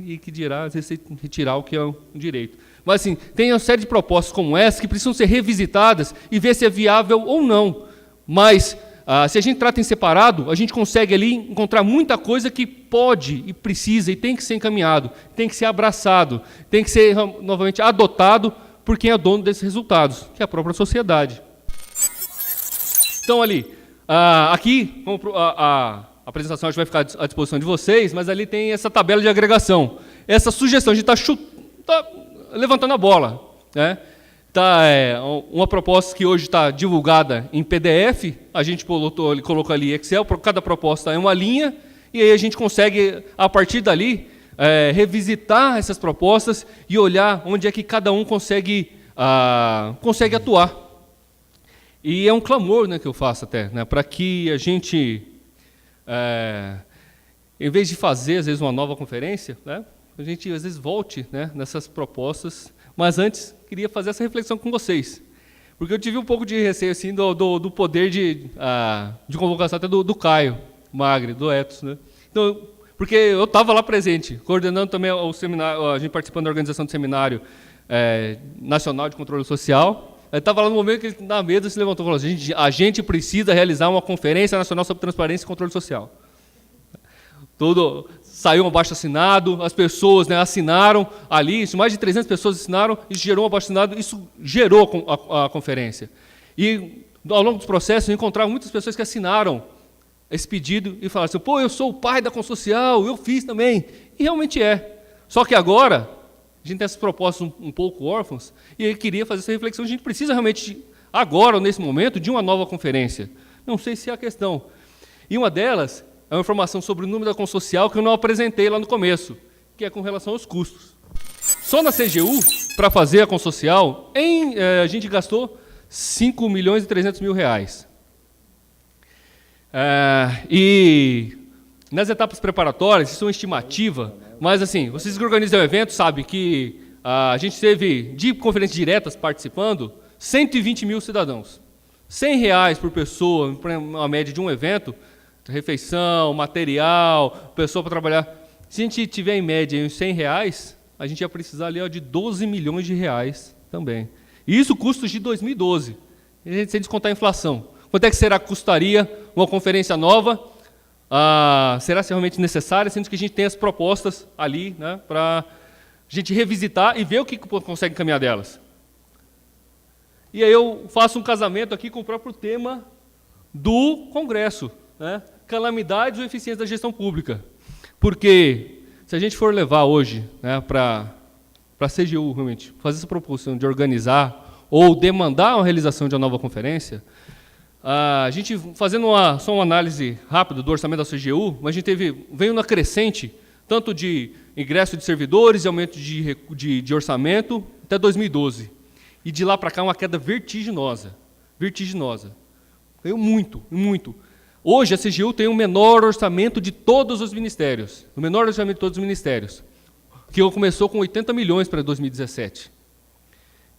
e que dirá às vezes, retirar o que é um direito. Mas assim, tem uma série de propostas como essa que precisam ser revisitadas e ver se é viável ou não. Mas se a gente trata em separado, a gente consegue ali encontrar muita coisa que pode e precisa e tem que ser encaminhado, tem que ser abraçado, tem que ser novamente adotado por quem é dono desses resultados, que é a própria sociedade. Então, ali, aqui, a apresentação vai ficar à disposição de vocês, mas ali tem essa tabela de agregação. Essa sugestão, a gente está levantando a bola, né? Uma proposta que hoje está divulgada em PDF, a gente colocou ali Excel, cada proposta é uma linha, e aí a gente consegue, a partir dali, revisitar essas propostas e olhar onde é que cada um consegue atuar. E é um clamor, né, que eu faço até, né, para que a gente, em vez de fazer, às vezes, uma nova conferência, né, a gente, às vezes, volte, né, nessas propostas. Mas antes, queria fazer essa reflexão com vocês. Porque eu tive um pouco de receio assim, do poder de convocação até do Caio Magri, do Etos. Né? Então, porque eu estava lá presente, coordenando também o seminário, a gente participando da organização do Seminário Nacional de Controle Social. Estava lá no momento que ele, na mesa, se levantou e falou assim, a gente precisa realizar uma Conferência Nacional sobre Transparência e Controle Social. Saiu um abaixo-assinado, as pessoas, né, assinaram ali, mais de 300 pessoas assinaram, isso gerou um abaixo-assinado, isso gerou a conferência. E, ao longo dos processos, eu encontrava muitas pessoas que assinaram esse pedido e falaram assim, pô, eu sou o pai da Consocial, eu fiz também. E realmente é. Só que agora, a gente tem essas propostas um pouco órfãs, e eu queria fazer essa reflexão, a gente precisa realmente, agora, ou nesse momento, de uma nova conferência. Não sei se é a questão. E uma delas é uma informação sobre o número da Consocial que eu não apresentei lá no começo, que é com relação aos custos. Só na CGU, para fazer a Consocial, a gente gastou 5 milhões e 300 mil reais. E nas etapas preparatórias, isso é uma estimativa, mas assim, vocês que organizam o evento sabem que a gente teve, de conferências diretas participando, 120 mil cidadãos. R$100 por pessoa, para uma média de um evento, refeição, material, pessoa para trabalhar. Se a gente tiver em média uns R$100, a gente ia precisar ali, de 12 milhões de reais também. E isso custos de 2012, sem descontar a inflação. Quanto é que custaria uma conferência nova? Será realmente necessária, sendo que a gente tem as propostas ali, né, para a gente revisitar e ver o que consegue encaminhar delas. E aí eu faço um casamento aqui com o próprio tema do Congresso, né? Calamidades ou eficiência da gestão pública. Porque se a gente for levar hoje, né, para a CGU, realmente, fazer essa proposição de organizar ou demandar a realização de uma nova conferência, a gente, fazendo só uma análise rápida do orçamento da CGU, mas a gente veio na crescente, tanto de ingresso de servidores e aumento de orçamento, até 2012. E de lá para cá uma queda vertiginosa. Vertiginosa. Caiu muito, muito. Hoje a CGU tem o menor orçamento de todos os ministérios. O menor orçamento de todos os ministérios. Que começou com 80 milhões para 2017.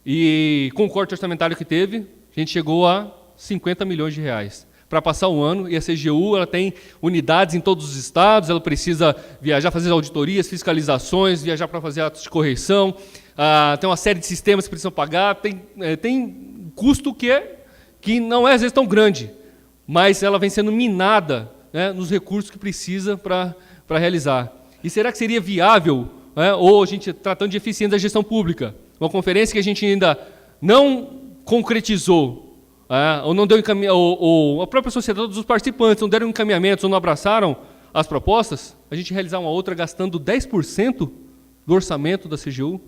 E com o corte orçamentário que teve, a gente chegou a 50 milhões de reais. Para passar o ano, e a CGU ela tem unidades em todos os estados, ela precisa viajar, fazer auditorias, fiscalizações, viajar para fazer atos de correção, tem uma série de sistemas que precisam pagar, tem custo que não é às vezes tão grande, mas ela vem sendo minada, né, nos recursos que precisa para realizar. E será que seria viável, né, ou a gente tratando de eficiência da gestão pública, uma conferência que a gente ainda não concretizou, ou não deu ou a própria sociedade, todos os participantes não deram encaminhamentos ou não abraçaram as propostas, a gente realizar uma outra gastando 10% do orçamento da CGU?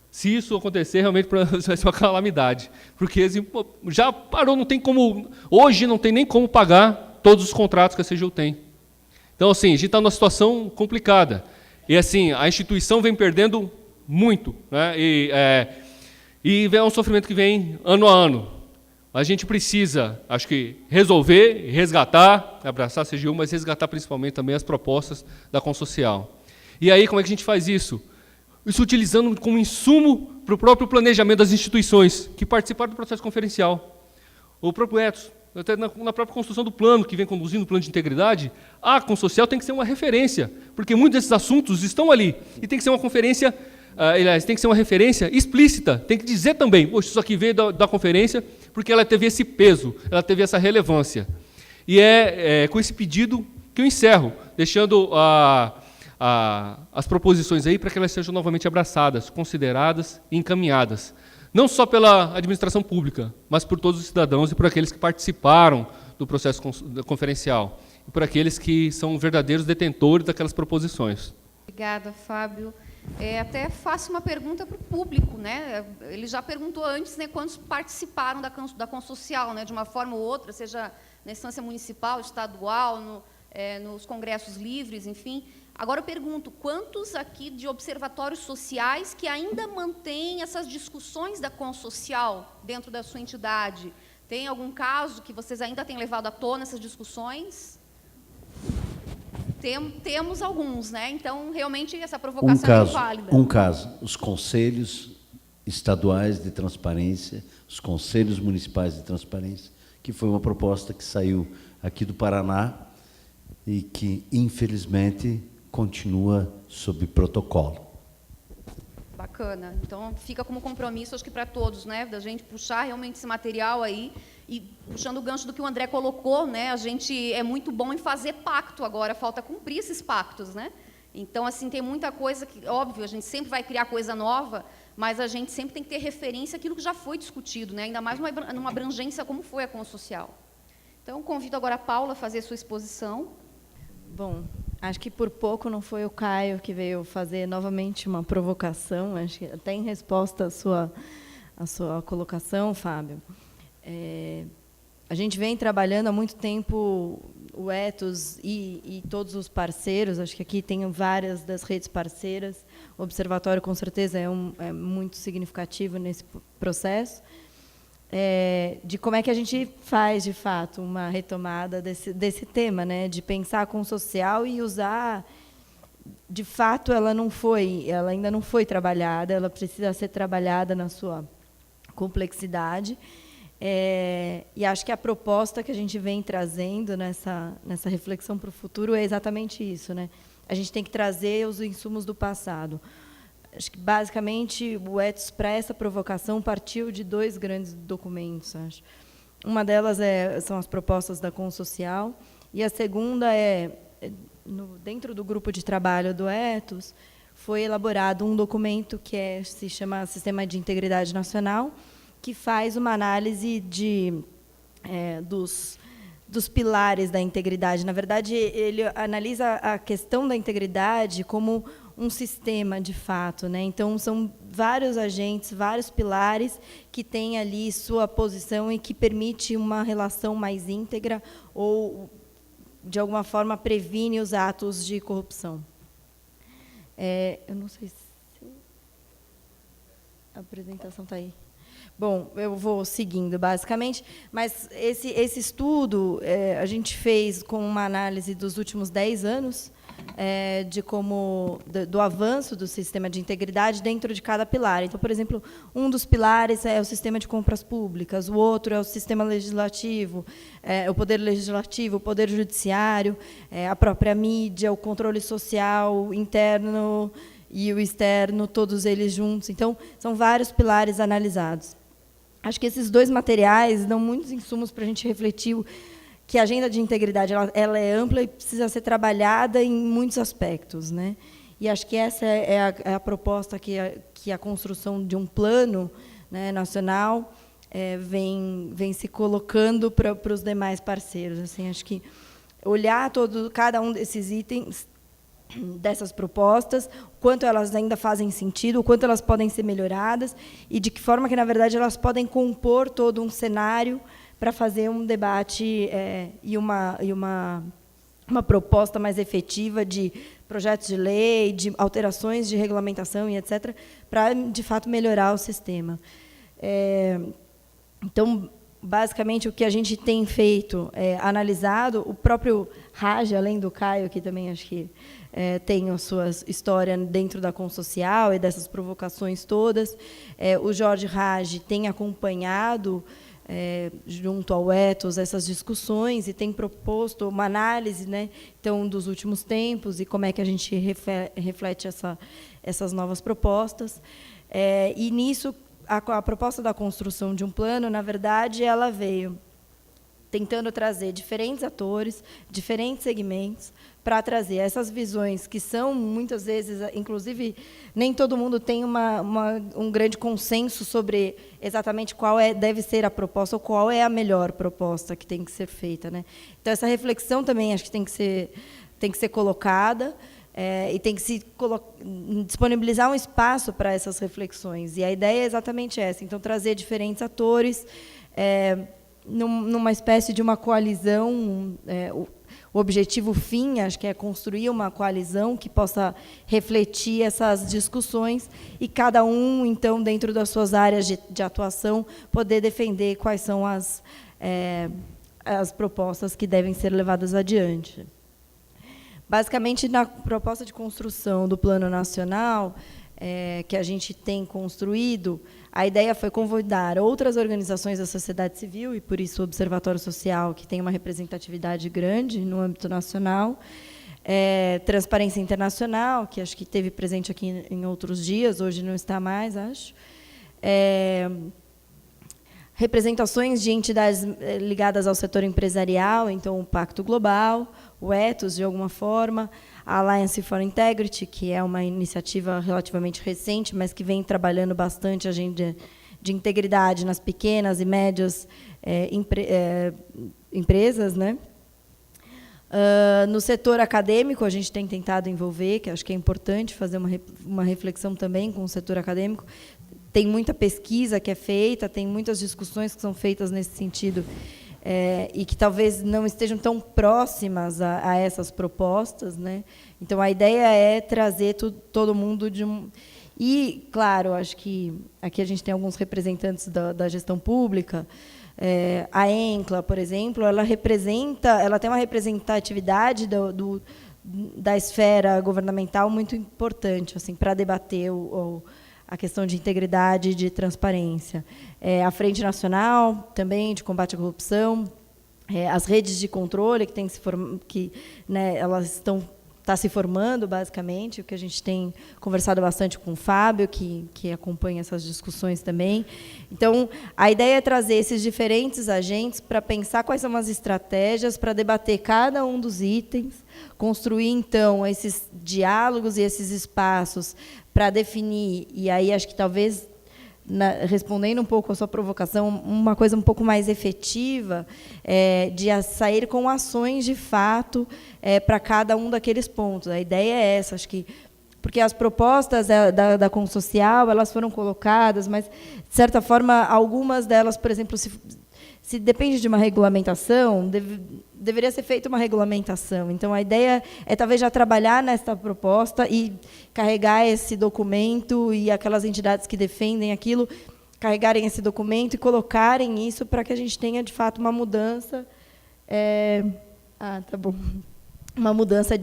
Se isso acontecer, realmente vai ser uma calamidade. Porque assim, já parou, não tem como. Hoje não tem nem como pagar todos os contratos que a CGU tem. Então, assim, a gente está numa situação complicada. E assim, a instituição vem perdendo muito, né? E é um sofrimento que vem ano a ano. A gente precisa, acho que, resolver, resgatar, abraçar a CGU, mas resgatar principalmente também as propostas da Consocial. E aí, como é que a gente faz isso? Isso utilizando como insumo para o próprio planejamento das instituições que participaram do processo conferencial. O próprio Etos, até na própria construção do plano, que vem conduzindo o plano de integridade, a Consocial tem que ser uma referência, porque muitos desses assuntos estão ali. E tem que ser uma conferência, tem que ser uma referência explícita, tem que dizer também, poxa, isso aqui veio da conferência, porque ela teve esse peso, ela teve essa relevância. E é com esse pedido que eu encerro, deixando as proposições aí para que elas sejam novamente abraçadas, consideradas e encaminhadas. Não só pela administração pública, mas por todos os cidadãos e por aqueles que participaram do processo conferencial. E por aqueles que são verdadeiros detentores daquelas proposições. Obrigada, Fábio. Até faço uma pergunta para o público, né? Ele já perguntou antes, né, quantos participaram da Consocial, né, de uma forma ou outra, seja na instância municipal, estadual, nos congressos livres, enfim. Agora eu pergunto, quantos aqui de observatórios sociais que ainda mantêm essas discussões da Consocial dentro da sua entidade? Tem algum caso que vocês ainda têm levado à tona essas discussões? Temos alguns, né? Então, realmente, essa provocação é válida. Um caso, os conselhos estaduais de transparência, os conselhos municipais de transparência, que foi uma proposta que saiu aqui do Paraná e que, infelizmente, continua sob protocolo. Bacana. Então, fica como compromisso, acho que para todos, né, da gente puxar realmente esse material aí e, puxando o gancho do que o André colocou, né, a gente é muito bom em fazer pacto agora, falta cumprir esses pactos, né? Então, assim, tem muita coisa que, óbvio, a gente sempre vai criar coisa nova, mas a gente sempre tem que ter referência àquilo que já foi discutido, né, ainda mais numa abrangência como foi a Consocial. Então, convido agora a Paula a fazer a sua exposição. Bom, acho que por pouco não foi o Caio que veio fazer novamente uma provocação, acho que até em resposta à sua colocação, Fábio. A gente vem trabalhando há muito tempo, o Etos e todos os parceiros, acho que aqui tem várias das redes parceiras, o Observatório, com certeza, é muito significativo nesse processo, de como é que a gente faz, de fato, uma retomada desse tema, né, de pensar a Consocial e usar, de fato, ela ainda não foi trabalhada, ela precisa ser trabalhada na sua complexidade, e acho que a proposta que a gente vem trazendo nessa reflexão para o futuro é exatamente isso, né? A gente tem que trazer os insumos do passado. Acho que, basicamente, o Etos, para essa provocação, partiu de 2 grandes documentos. Acho. Uma delas são as propostas da Consocial, e a segunda dentro do grupo de trabalho do Etos, foi elaborado um documento que se chama Sistema de Integridade Nacional, que faz uma análise dos pilares da integridade. Na verdade, ele analisa a questão da integridade como um sistema, de fato, né? Então, são vários agentes, vários pilares que têm ali sua posição e que permite uma relação mais íntegra ou, de alguma forma, previne os atos de corrupção. Eu não sei se a apresentação está aí. Bom, eu vou seguindo, basicamente, mas esse estudo a gente fez com uma análise dos últimos 10 anos, do avanço do sistema de integridade dentro de cada pilar. Então, por exemplo, um dos pilares é o sistema de compras públicas, o outro é o sistema legislativo, o poder legislativo, o poder judiciário, a própria mídia, o controle social interno e o externo, todos eles juntos. Então, são vários pilares analisados. Acho que esses 2 materiais dão muitos insumos para a gente refletir que a agenda de integridade ela é ampla e precisa ser trabalhada em muitos aspectos, né? E acho que essa é a proposta que a construção de um plano, né, nacional vem se colocando para os demais parceiros. Assim, acho que olhar cada um desses itens, dessas propostas, o quanto elas ainda fazem sentido, o quanto elas podem ser melhoradas e de que forma que, na verdade, elas podem compor todo um cenário para fazer um debate e uma proposta mais efetiva de projetos de lei, de alterações de regulamentação e etc., para, de fato, melhorar o sistema. Então, basicamente, o que a gente tem feito é analisado, o próprio Raj, além do Caio, que também acho que tem a sua história dentro da Consocial e dessas provocações todas, o Jorge Raj tem acompanhado, junto ao Ethos, essas discussões e tem proposto uma análise, né, então, dos últimos tempos e como é que a gente reflete essas novas propostas. E, nisso, a proposta da construção de um plano, na verdade, ela veio tentando trazer diferentes atores, diferentes segmentos, para trazer essas visões que são, muitas vezes, inclusive, nem todo mundo tem um grande consenso sobre exatamente qual deve ser a proposta ou qual é a melhor proposta que tem que ser feita, né? Então, essa reflexão também acho que tem que ser colocada, e tem que se disponibilizar um espaço para essas reflexões. E a ideia é exatamente essa. Então, trazer diferentes atores numa espécie de uma coalizão. O objetivo fim, acho que é construir uma coalizão que possa refletir essas discussões e cada um, então, dentro das suas áreas de atuação, poder defender quais são as propostas que devem ser levadas adiante. Basicamente, na proposta de construção do Plano Nacional, que a gente tem construído, a ideia foi convidar outras organizações da sociedade civil, e, por isso, o Observatório Social, que tem uma representatividade grande no âmbito nacional, Transparência Internacional, que acho que esteve presente aqui em outros dias, hoje não está mais, acho, representações de entidades ligadas ao setor empresarial, então, o Pacto Global, o Ethos, de alguma forma, a Alliance for Integrity, que é uma iniciativa relativamente recente, mas que vem trabalhando bastante a agenda de integridade nas pequenas e médias empresas, né? No setor acadêmico, a gente tem tentado envolver, que acho que é importante fazer uma reflexão também com o setor acadêmico. Tem muita pesquisa que é feita, tem muitas discussões que são feitas nesse sentido, e que talvez não estejam tão próximas a essas propostas, né? Então, a ideia é trazer todo mundo de um... E, claro, acho que aqui a gente tem alguns representantes da gestão pública. A ENCLA, por exemplo, ela tem uma representatividade da esfera governamental muito importante, assim, para debater a questão de integridade e de transparência. A Frente Nacional, também, de combate à corrupção, as redes de controle, elas estão se formando, basicamente, o que a gente tem conversado bastante com o Fábio, que acompanha essas discussões também. Então, a ideia é trazer esses diferentes agentes para pensar quais são as estratégias para debater cada um dos itens, construir, então, esses diálogos e esses espaços para definir, e aí acho que talvez, respondendo um pouco a sua provocação, uma coisa um pouco mais efetiva, de sair com ações de fato para cada um daqueles pontos. A ideia é essa, acho que, porque as propostas da Consocial, elas foram colocadas, mas, de certa forma, algumas delas, por exemplo, se depende de uma regulamentação, deveria ser feita uma regulamentação. Então, a ideia é talvez já trabalhar nessa proposta e carregar esse documento e aquelas entidades que defendem aquilo, carregarem esse documento e colocarem isso para que a gente tenha, de fato, uma mudança. Tá bom. Uma mudança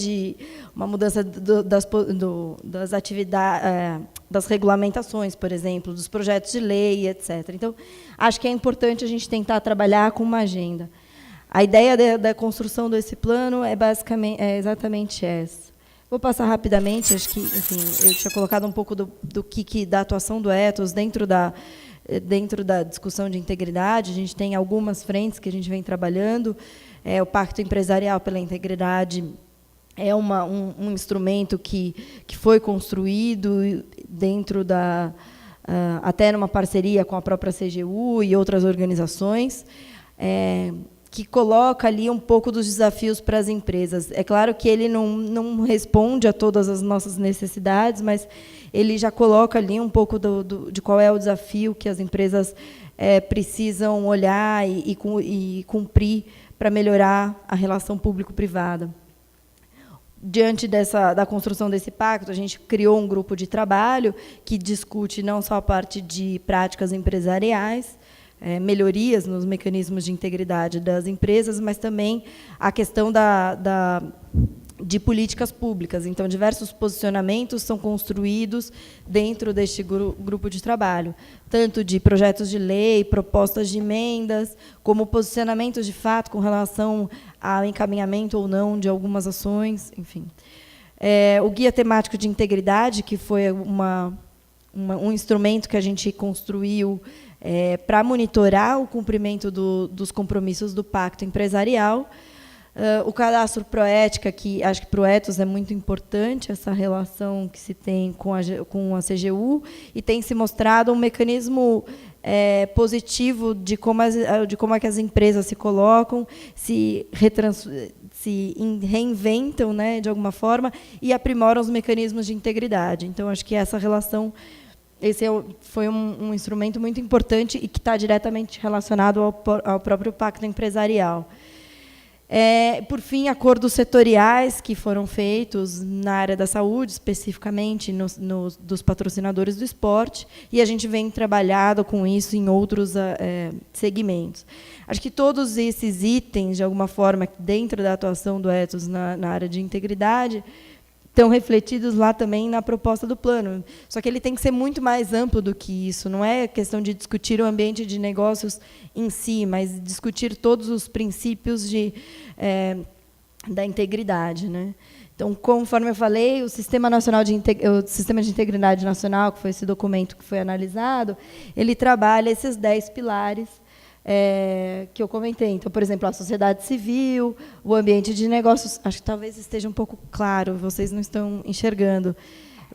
das atividades, das regulamentações, por exemplo, dos projetos de lei, etc. Então, acho que é importante a gente tentar trabalhar com uma agenda. A ideia da construção desse plano é exatamente essa. Vou passar rapidamente, acho que, enfim, eu tinha colocado um pouco da atuação do Ethos dentro da discussão de integridade. A gente tem algumas frentes que a gente vem trabalhando. o Pacto Empresarial pela Integridade é um instrumento que foi construído dentro até numa parceria com a própria CGU e outras organizações, que coloca ali um pouco dos desafios para as empresas. É claro que ele não responde a todas as nossas necessidades, mas ele já coloca ali um pouco de qual é o desafio que as empresas precisam olhar e cumprir para melhorar a relação público-privada. Diante da construção desse pacto, a gente criou um grupo de trabalho que discute não só a parte de práticas empresariais, melhorias nos mecanismos de integridade das empresas, mas também a questão de políticas públicas. Então, diversos posicionamentos são construídos dentro deste grupo de trabalho, tanto de projetos de lei, propostas de emendas, como posicionamentos de fato com relação ao encaminhamento ou não de algumas ações, enfim. O Guia Temático de Integridade, que foi um instrumento que a gente construiu para monitorar o cumprimento dos compromissos do Pacto Empresarial. O cadastro Proética, que acho que para o Ethos é muito importante, essa relação que se tem com a CGU, e tem se mostrado um mecanismo positivo de como é que as empresas se colocam, se reinventam, né, de alguma forma, e aprimoram os mecanismos de integridade. Então, acho que essa relação... Esse foi um instrumento muito importante e que está diretamente relacionado ao próprio Pacto Empresarial. Por fim, acordos setoriais que foram feitos na área da saúde, especificamente dos patrocinadores do esporte, e a gente vem trabalhando com isso em outros segmentos. Acho que todos esses itens, de alguma forma, dentro da atuação do Ethos na área de integridade, estão refletidos lá também na proposta do plano. Só que ele tem que ser muito mais amplo do que isso. Não é questão de discutir o ambiente de negócios em si, mas discutir todos os princípios da integridade, né? Então, conforme eu falei, o Sistema de Integridade Nacional, que foi esse documento que foi analisado, ele trabalha esses 10 pilares que eu comentei. Então, por exemplo, a sociedade civil, o ambiente de negócios, acho que talvez esteja um pouco claro, vocês não estão enxergando,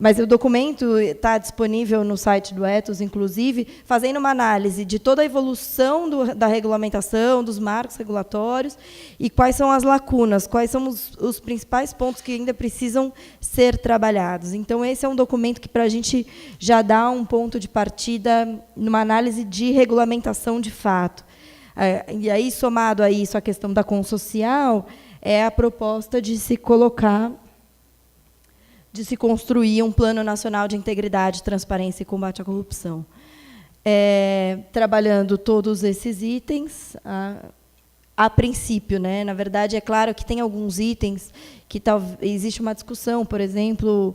mas o documento está disponível no site do Ethos, inclusive, fazendo uma análise de toda a evolução da regulamentação, dos marcos regulatórios, e quais são as lacunas, quais são os principais pontos que ainda precisam ser trabalhados. Então, esse é um documento que, para a gente, já dá um ponto de partida numa análise de regulamentação de fato. E aí, somado a isso, a questão da consocial, é a proposta de se construir um Plano Nacional de Integridade, Transparência e Combate à Corrupção. Trabalhando todos esses itens, a princípio, né? Na verdade, é claro que tem alguns itens que existe uma discussão, por exemplo,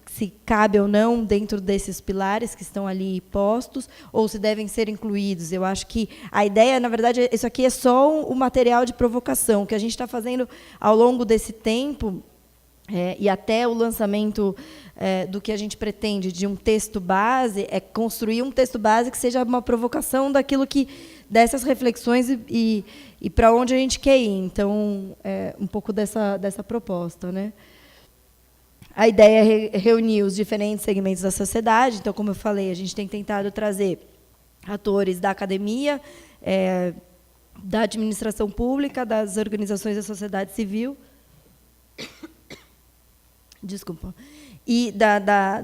se cabe ou não dentro desses pilares que estão ali postos, ou se devem ser incluídos. Eu acho que a ideia, na verdade, isso aqui é só o material de provocação que a gente está fazendo ao longo desse tempo, e até o lançamento do que a gente pretende de um texto base, é construir um texto base que seja uma provocação dessas reflexões e para onde a gente quer ir. Então, um pouco dessa proposta, né? A ideia é reunir os diferentes segmentos da sociedade. Então, como eu falei, a gente tem tentado trazer atores da academia, da administração pública, das organizações da sociedade civil, desculpa, e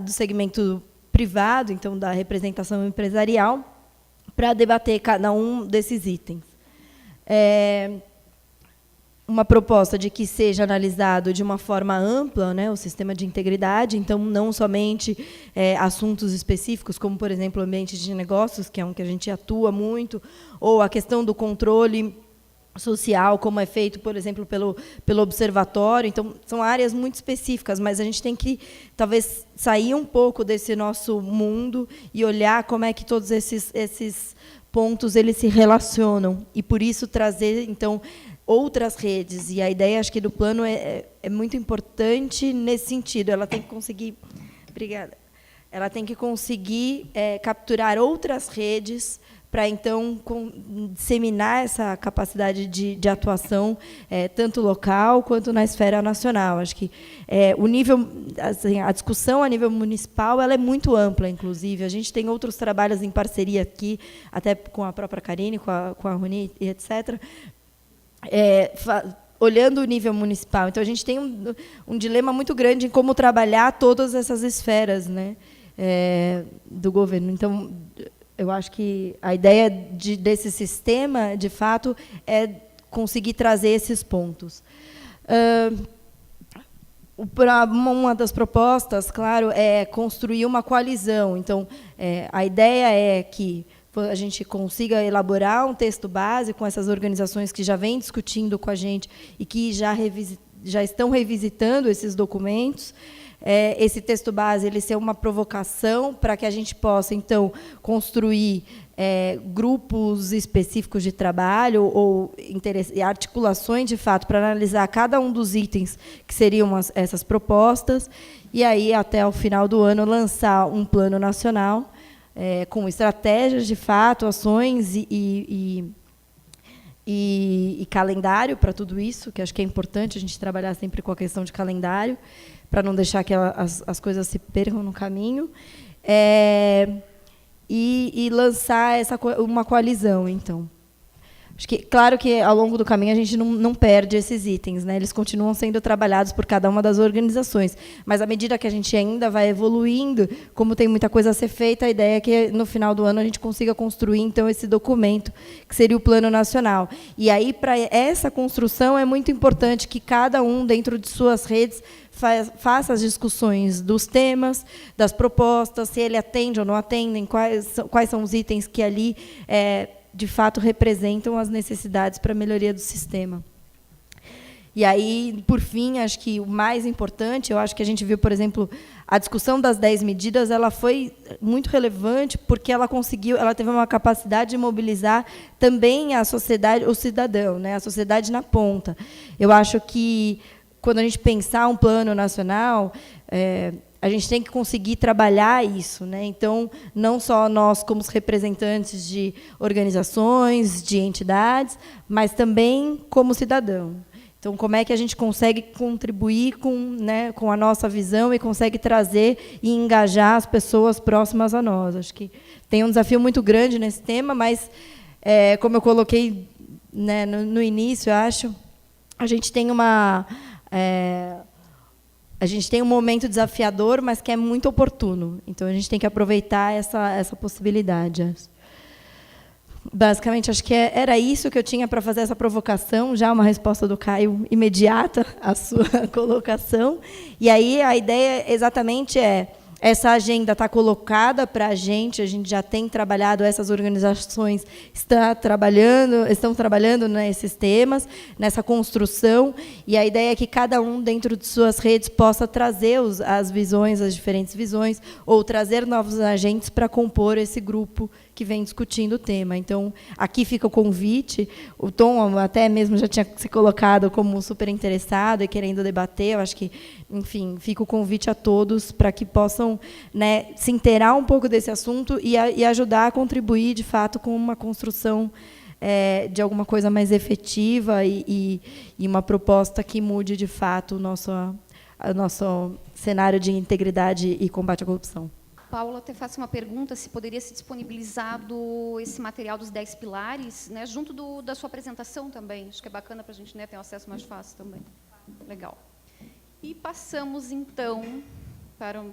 do segmento privado, então da representação empresarial, para debater cada um desses itens. Uma proposta de que seja analisado de uma forma ampla, né, o sistema de integridade, então não somente assuntos específicos, como, por exemplo, o ambiente de negócios, que é um que a gente atua muito, ou a questão do controle social, como é feito, por exemplo, pelo observatório. Então, são áreas muito específicas, mas a gente tem que, talvez, sair um pouco desse nosso mundo e olhar como é que todos esses pontos eles se relacionam, e, por isso, trazer, então, outras redes. E a ideia, acho que, do plano é muito importante nesse sentido. Ela tem que conseguir... Obrigada. Ela tem que conseguir capturar outras redes para, então, disseminar essa capacidade de atuação, tanto local quanto na esfera nacional. Acho que o nível, assim, a discussão a nível municipal ela é muito ampla, inclusive. A gente tem outros trabalhos em parceria aqui, até com a própria Karine, com a Roni, etc., olhando o nível municipal. Então, a gente tem um dilema muito grande em como trabalhar todas essas esferas, né, do governo. Então, eu acho que a ideia desse sistema, de fato, é conseguir trazer esses pontos. Uma das propostas, claro, é construir uma coalizão. Então, a ideia é que a gente consiga elaborar um texto base com essas organizações que já vêm discutindo com a gente e que já estão revisitando esses documentos. Esse texto base ele ser uma provocação para que a gente possa, então, construir grupos específicos de trabalho ou articulações, de fato, para analisar cada um dos itens que seriam essas propostas, e aí, até o final do ano, lançar um plano nacional com estratégias, de fato, ações e calendário para tudo isso, que acho que é importante a gente trabalhar sempre com a questão de calendário, para não deixar que as coisas se percam no caminho, e lançar uma coalizão, então. Acho que, claro que, ao longo do caminho, a gente não perde esses itens, né? Eles continuam sendo trabalhados por cada uma das organizações, mas, à medida que a gente ainda vai evoluindo, como tem muita coisa a ser feita, a ideia é que, no final do ano, a gente consiga construir, então, esse documento, que seria o Plano Nacional. E aí, para essa construção, é muito importante que cada um, dentro de suas redes, faça as discussões dos temas, das propostas, se ele atende ou não atende, quais são os itens que ali de fato representam as necessidades para a melhoria do sistema. E aí, por fim, acho que o mais importante, eu acho que a gente viu, por exemplo, a discussão das 10 medidas, ela foi muito relevante porque ela teve uma capacidade de mobilizar também a sociedade, o cidadão, né, a sociedade na ponta. Eu acho que, quando a gente pensar um plano nacional, a gente tem que conseguir trabalhar isso, né? Então, não só nós, como os representantes de organizações, de entidades, mas também como cidadão. Então, como é que a gente consegue contribuir com a nossa visão e consegue trazer e engajar as pessoas próximas a nós? Acho que tem um desafio muito grande nesse tema, mas, como eu coloquei, né, no início, eu acho, a gente tem um momento desafiador, mas que é muito oportuno. Então, a gente tem que aproveitar essa possibilidade. Basicamente, acho que era isso que eu tinha para fazer essa provocação, já uma resposta do Caio imediata à sua colocação. E aí, a ideia exatamente essa agenda está colocada para a gente já tem trabalhado, essas organizações estão trabalhando nesses temas, nessa construção, e a ideia é que cada um, dentro de suas redes, possa trazer as visões, as diferentes visões, ou trazer novos agentes para compor esse grupo que vem discutindo o tema. Então, aqui fica o convite. O Tom até mesmo já tinha se colocado como super interessado e querendo debater. Eu acho que, enfim, fica o convite a todos para que possam, né, se inteirar um pouco desse assunto e ajudar a contribuir, de fato, com uma construção de alguma coisa mais efetiva e uma proposta que mude, de fato, o nosso cenário de integridade e combate à corrupção. Paula, até faço uma pergunta, se poderia ser disponibilizado esse material dos 10 pilares, né, junto da sua apresentação também. Acho que é bacana para a gente, né, ter um acesso mais fácil também. Legal. E passamos, então, para...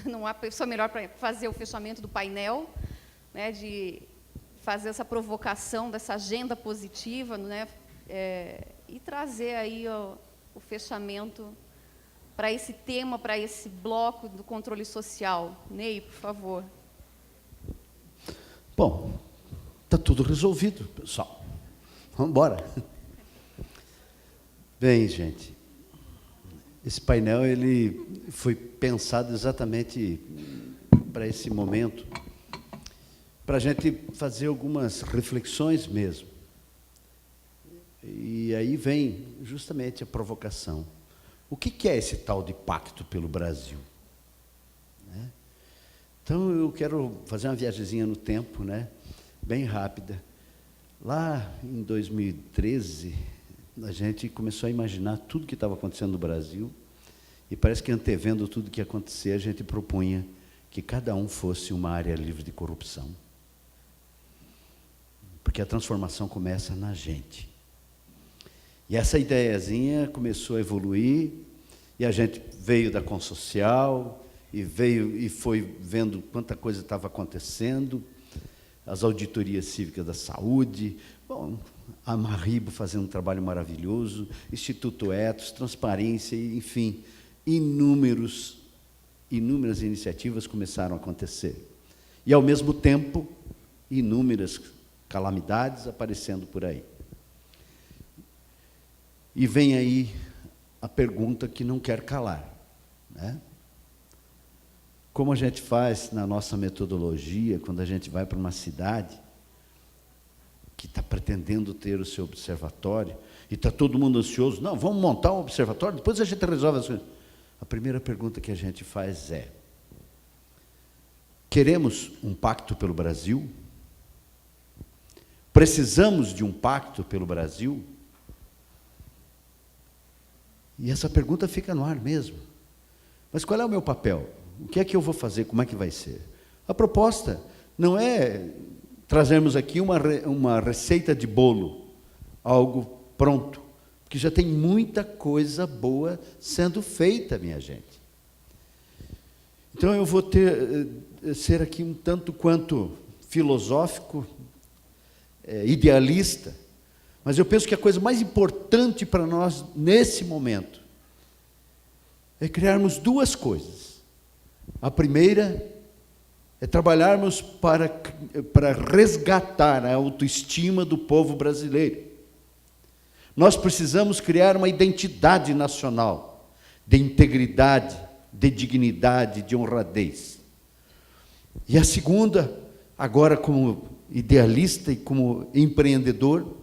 Não há pessoa melhor para fazer o fechamento do painel, né, de fazer essa provocação dessa agenda positiva, né, e trazer aí o fechamento para esse tema, para esse bloco do controle social. Ney, por favor. Bom, está tudo resolvido, pessoal. Vamos embora. Bem, gente, esse painel ele foi pensado exatamente para esse momento, para a gente fazer algumas reflexões mesmo. E aí vem justamente a provocação. O que é esse tal de pacto pelo Brasil? Né? Então, eu quero fazer uma viagemzinha no tempo, né? bem rápida. Lá em 2013, a gente começou a imaginar tudo que estava acontecendo no Brasil, e parece que, antevendo tudo que ia acontecer, a gente propunha que cada um fosse uma área livre de corrupção. Porque a transformação começa na gente. E essa ideiazinha começou a evoluir, e a gente veio da Consocial, e foi vendo quanta coisa estava acontecendo, as auditorias cívicas da saúde, bom, a Maribo fazendo um trabalho maravilhoso, Instituto Etos, transparência, enfim, inúmeras iniciativas começaram a acontecer. E, ao mesmo tempo, inúmeras calamidades aparecendo por aí. E vem aí a pergunta que não quer calar, né? Como a gente faz na nossa metodologia, quando a gente vai para uma cidade que está pretendendo ter o seu observatório, e está todo mundo ansioso, não, vamos montar um observatório, depois a gente resolve as coisas. A primeira pergunta que a gente faz é: queremos um pacto pelo Brasil? Precisamos de um pacto pelo Brasil? E essa pergunta fica no ar mesmo. Mas qual é o meu papel? O que é que eu vou fazer? Como é que vai ser? A proposta não é trazermos aqui uma receita de bolo, algo pronto, porque já tem muita coisa boa sendo feita, minha gente. Então eu vou ser aqui um tanto quanto filosófico, idealista, mas eu penso que a coisa mais importante para nós, nesse momento, é criarmos duas coisas. A primeira é trabalharmos para resgatar a autoestima do povo brasileiro. Nós precisamos criar uma identidade nacional, de integridade, de dignidade, de honradez. E a segunda, agora como idealista e como empreendedor,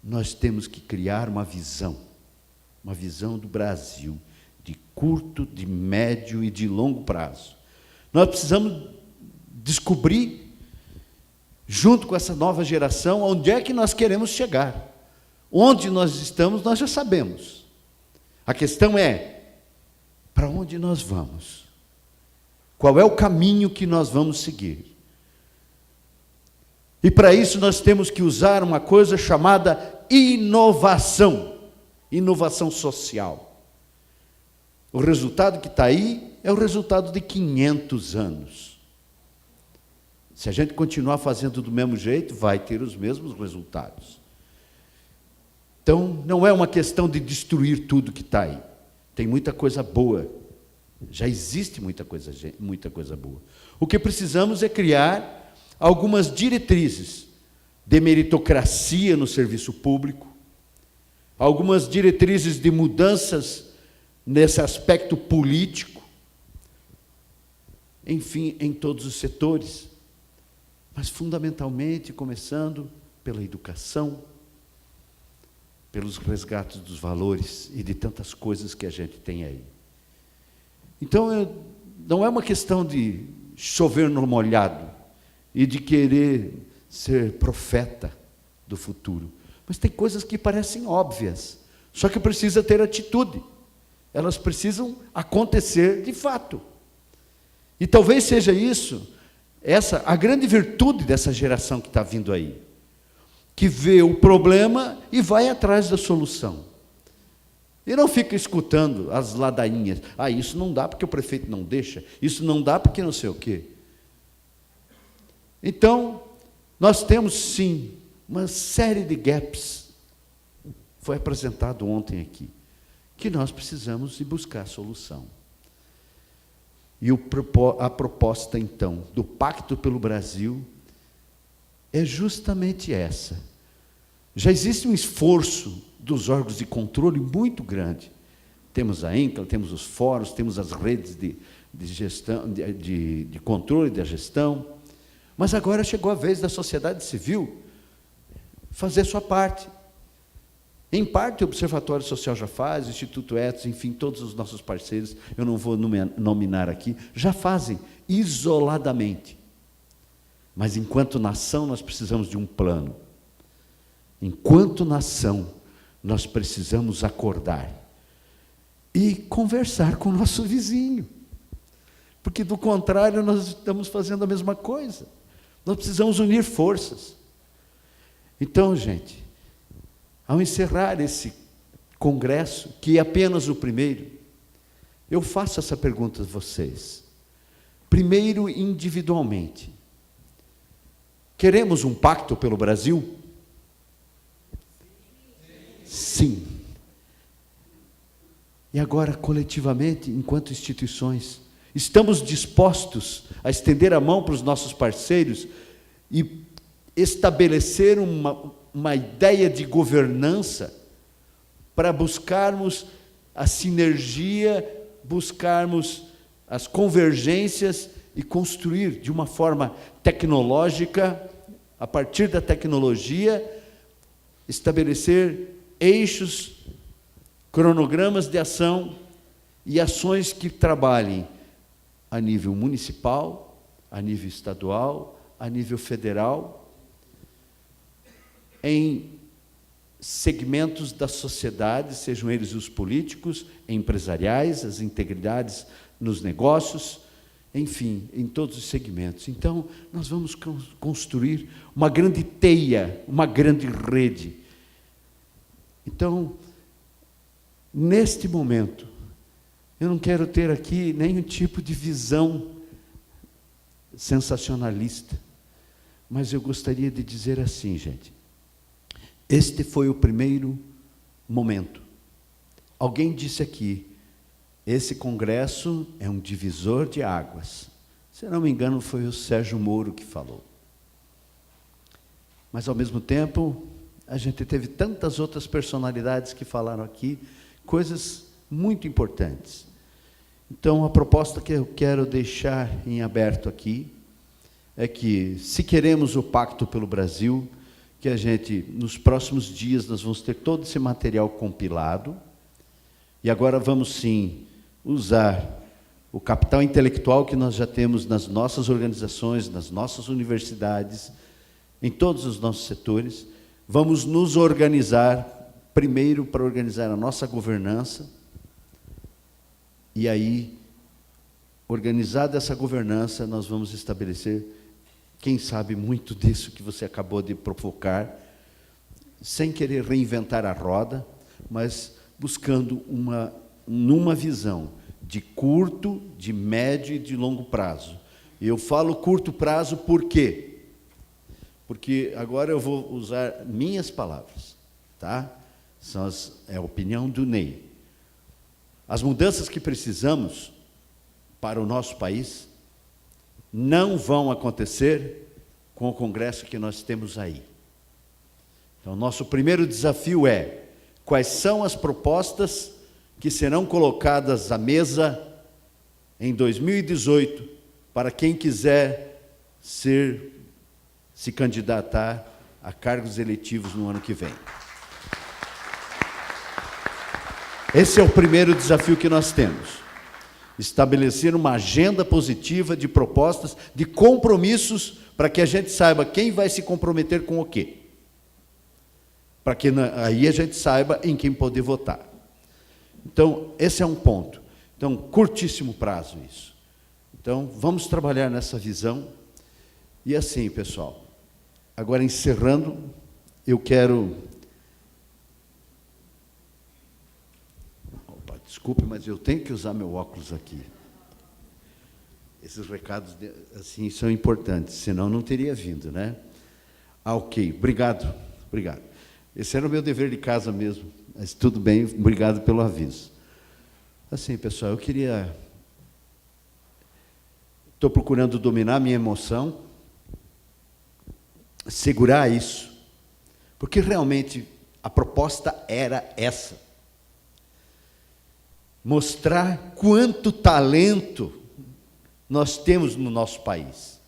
nós temos que criar uma visão do Brasil, de curto, de médio e de longo prazo. Nós precisamos descobrir, junto com essa nova geração, onde é que nós queremos chegar. Onde nós estamos, nós já sabemos. A questão é, para onde nós vamos? Qual é o caminho que nós vamos seguir? E para isso nós temos que usar uma coisa chamada inovação, inovação social. O resultado que está aí é o resultado de 500 anos. Se a gente continuar fazendo do mesmo jeito, vai ter os mesmos resultados. Então, não é uma questão de destruir tudo que está aí. Tem muita coisa boa. Já existe muita coisa boa. O que precisamos é criar algumas diretrizes de meritocracia no serviço público, algumas diretrizes de mudanças nesse aspecto político, enfim, em todos os setores, mas fundamentalmente começando pela educação, pelos resgates dos valores e de tantas coisas que a gente tem aí. Então, não é uma questão de chover no molhado e de querer ser profeta do futuro, mas tem coisas que parecem óbvias, só que precisa ter atitude. Elas precisam acontecer de fato. E talvez seja isso, a grande virtude dessa geração que está vindo aí, que vê o problema e vai atrás da solução. E não fica escutando as ladainhas. Isso não dá porque o prefeito não deixa, isso não dá porque não sei o quê. Então, nós temos, sim, uma série de gaps, foi apresentado ontem aqui, que nós precisamos ir buscar a solução. E a proposta, então, do Pacto pelo Brasil é justamente essa. Já existe um esforço dos órgãos de controle muito grande. Temos a INCRA, temos os fóruns, temos as redes de gestão, de controle da gestão, mas agora chegou a vez da sociedade civil fazer sua parte. Em parte, o Observatório Social já faz, o Instituto Etos, enfim, todos os nossos parceiros, eu não vou nominar aqui, já fazem isoladamente. Mas, enquanto nação, nós precisamos de um plano. Enquanto nação, nós precisamos acordar e conversar com o nosso vizinho. Porque, do contrário, nós estamos fazendo a mesma coisa. Nós precisamos unir forças. Então, gente, ao encerrar esse congresso, que é apenas o primeiro, eu faço essa pergunta a vocês. Primeiro, individualmente. Queremos um pacto pelo Brasil? Sim. E agora, coletivamente, enquanto instituições, estamos dispostos a estender a mão para os nossos parceiros e estabelecer uma ideia de governança para buscarmos a sinergia, buscarmos as convergências e construir de uma forma tecnológica, a partir da tecnologia, estabelecer eixos, cronogramas de ação e ações que trabalhem a nível municipal, a nível estadual, a nível federal, em segmentos da sociedade, sejam eles os políticos, empresariais, as integridades nos negócios, enfim, em todos os segmentos. Então, nós vamos construir uma grande teia, uma grande rede. Então, neste momento, eu não quero ter aqui nenhum tipo de visão sensacionalista, mas eu gostaria de dizer assim, gente, este foi o primeiro momento. Alguém disse aqui, esse congresso é um divisor de águas. Se não me engano, foi o Sérgio Moro que falou. Mas, ao mesmo tempo, a gente teve tantas outras personalidades que falaram aqui, coisas muito importantes. Então, a proposta que eu quero deixar em aberto aqui é que, se queremos o Pacto pelo Brasil, que a gente, nos próximos dias, nós vamos ter todo esse material compilado, e agora vamos, sim, usar o capital intelectual que nós já temos nas nossas organizações, nas nossas universidades, em todos os nossos setores. Vamos nos organizar, primeiro, para organizar a nossa governança, e aí, organizada essa governança, nós vamos estabelecer, quem sabe, muito disso que você acabou de provocar, sem querer reinventar a roda, mas buscando numa visão de curto, de médio e de longo prazo. E eu falo curto prazo por quê? Porque agora eu vou usar minhas palavras, tá? É a opinião do Ney. As mudanças que precisamos para o nosso país não vão acontecer com o congresso que nós temos aí. Então, nosso primeiro desafio é: quais são as propostas que serão colocadas à mesa em 2018 para quem quiser se candidatar a cargos eletivos no ano que vem? Esse é o primeiro desafio que nós temos. Estabelecer uma agenda positiva de propostas, de compromissos, para que a gente saiba quem vai se comprometer com o quê. Para que aí a gente saiba em quem poder votar. Então, esse é um ponto. Então, curtíssimo prazo isso. Então, vamos trabalhar nessa visão. E assim, pessoal, agora encerrando, eu quero... Opa, desculpe, mas eu tenho que usar meu óculos aqui. Esses recados, assim, são importantes, senão não teria vindo, né? Ok, obrigado, obrigado. Esse era o meu dever de casa mesmo, mas tudo bem, obrigado pelo aviso. Assim, pessoal, eu queria... Estou procurando dominar a minha emoção, segurar isso, porque realmente a proposta era essa. Mostrar quanto talento nós temos no nosso país.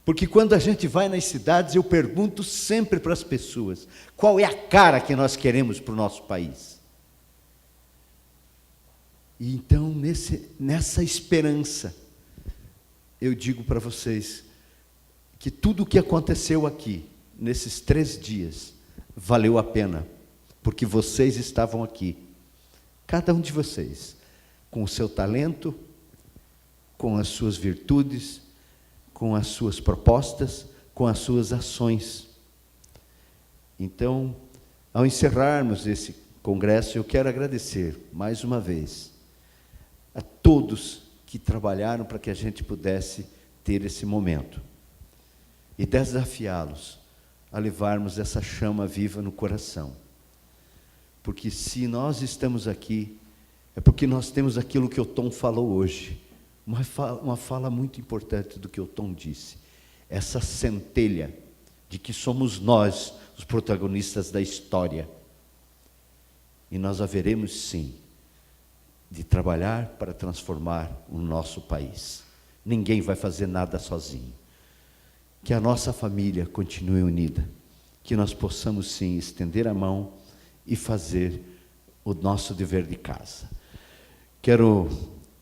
Porque quando a gente vai nas cidades, eu pergunto sempre para as pessoas, qual é a cara que nós queremos para o nosso país? E então, nessa esperança, eu digo para vocês, que tudo o que aconteceu aqui, nesses 3 dias, valeu a pena, porque vocês estavam aqui, cada um de vocês, com o seu talento, com as suas virtudes, com as suas propostas, com as suas ações. Então, ao encerrarmos esse congresso, eu quero agradecer, mais uma vez, a todos que trabalharam para que a gente pudesse ter esse momento. E desafiá-los a levarmos essa chama viva no coração. Porque se nós estamos aqui, é porque nós temos aquilo que o Tom falou hoje. Uma fala muito importante do que o Tom disse. Essa centelha de que somos nós os protagonistas da história. E nós haveremos, sim, de trabalhar para transformar o nosso país. Ninguém vai fazer nada sozinho. Que a nossa família continue unida. Que nós possamos, sim, estender a mão e fazer o nosso dever de casa. Quero,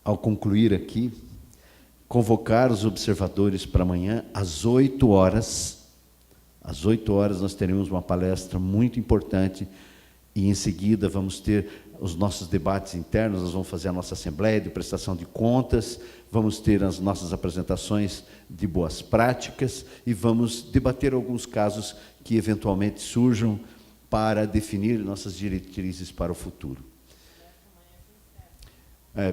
ao concluir aqui, convocar os observadores para amanhã, às 8 horas. Às 8 horas nós teremos uma palestra muito importante e em seguida vamos ter os nossos debates internos, nós vamos fazer a nossa assembleia de prestação de contas, vamos ter as nossas apresentações de boas práticas e vamos debater alguns casos que eventualmente surjam para definir nossas diretrizes para o futuro.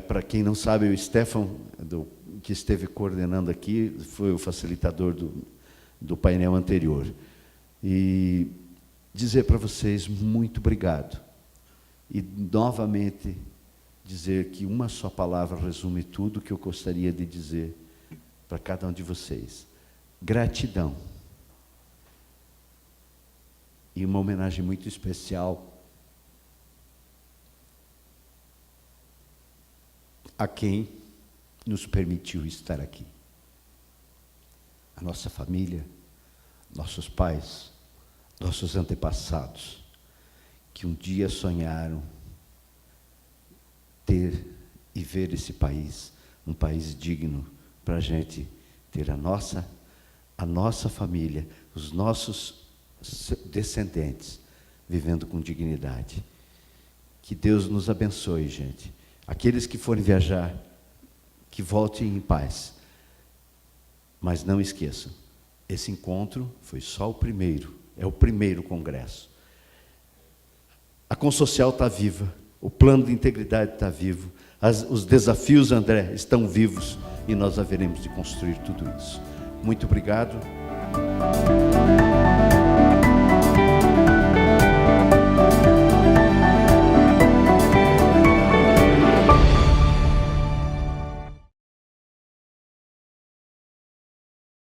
Para quem não sabe, o Stefan, que esteve coordenando aqui, foi o facilitador do painel anterior. E dizer para vocês muito obrigado. E, novamente, dizer que uma só palavra resume tudo o que eu gostaria de dizer para cada um de vocês. Gratidão. E uma homenagem muito especial a quem nos permitiu estar aqui. A nossa família, nossos pais, nossos antepassados, que um dia sonharam ter e ver esse país, um país digno, para a gente ter a nossa família, os nossos descendentes, vivendo com dignidade. Que Deus nos abençoe, gente. Aqueles que forem viajar, que voltem em paz. Mas não esqueçam, esse encontro foi só o primeiro, é o primeiro congresso. A Consocial está viva, o plano de integridade está vivo, os desafios, André, estão vivos e nós haveremos de construir tudo isso. Muito obrigado.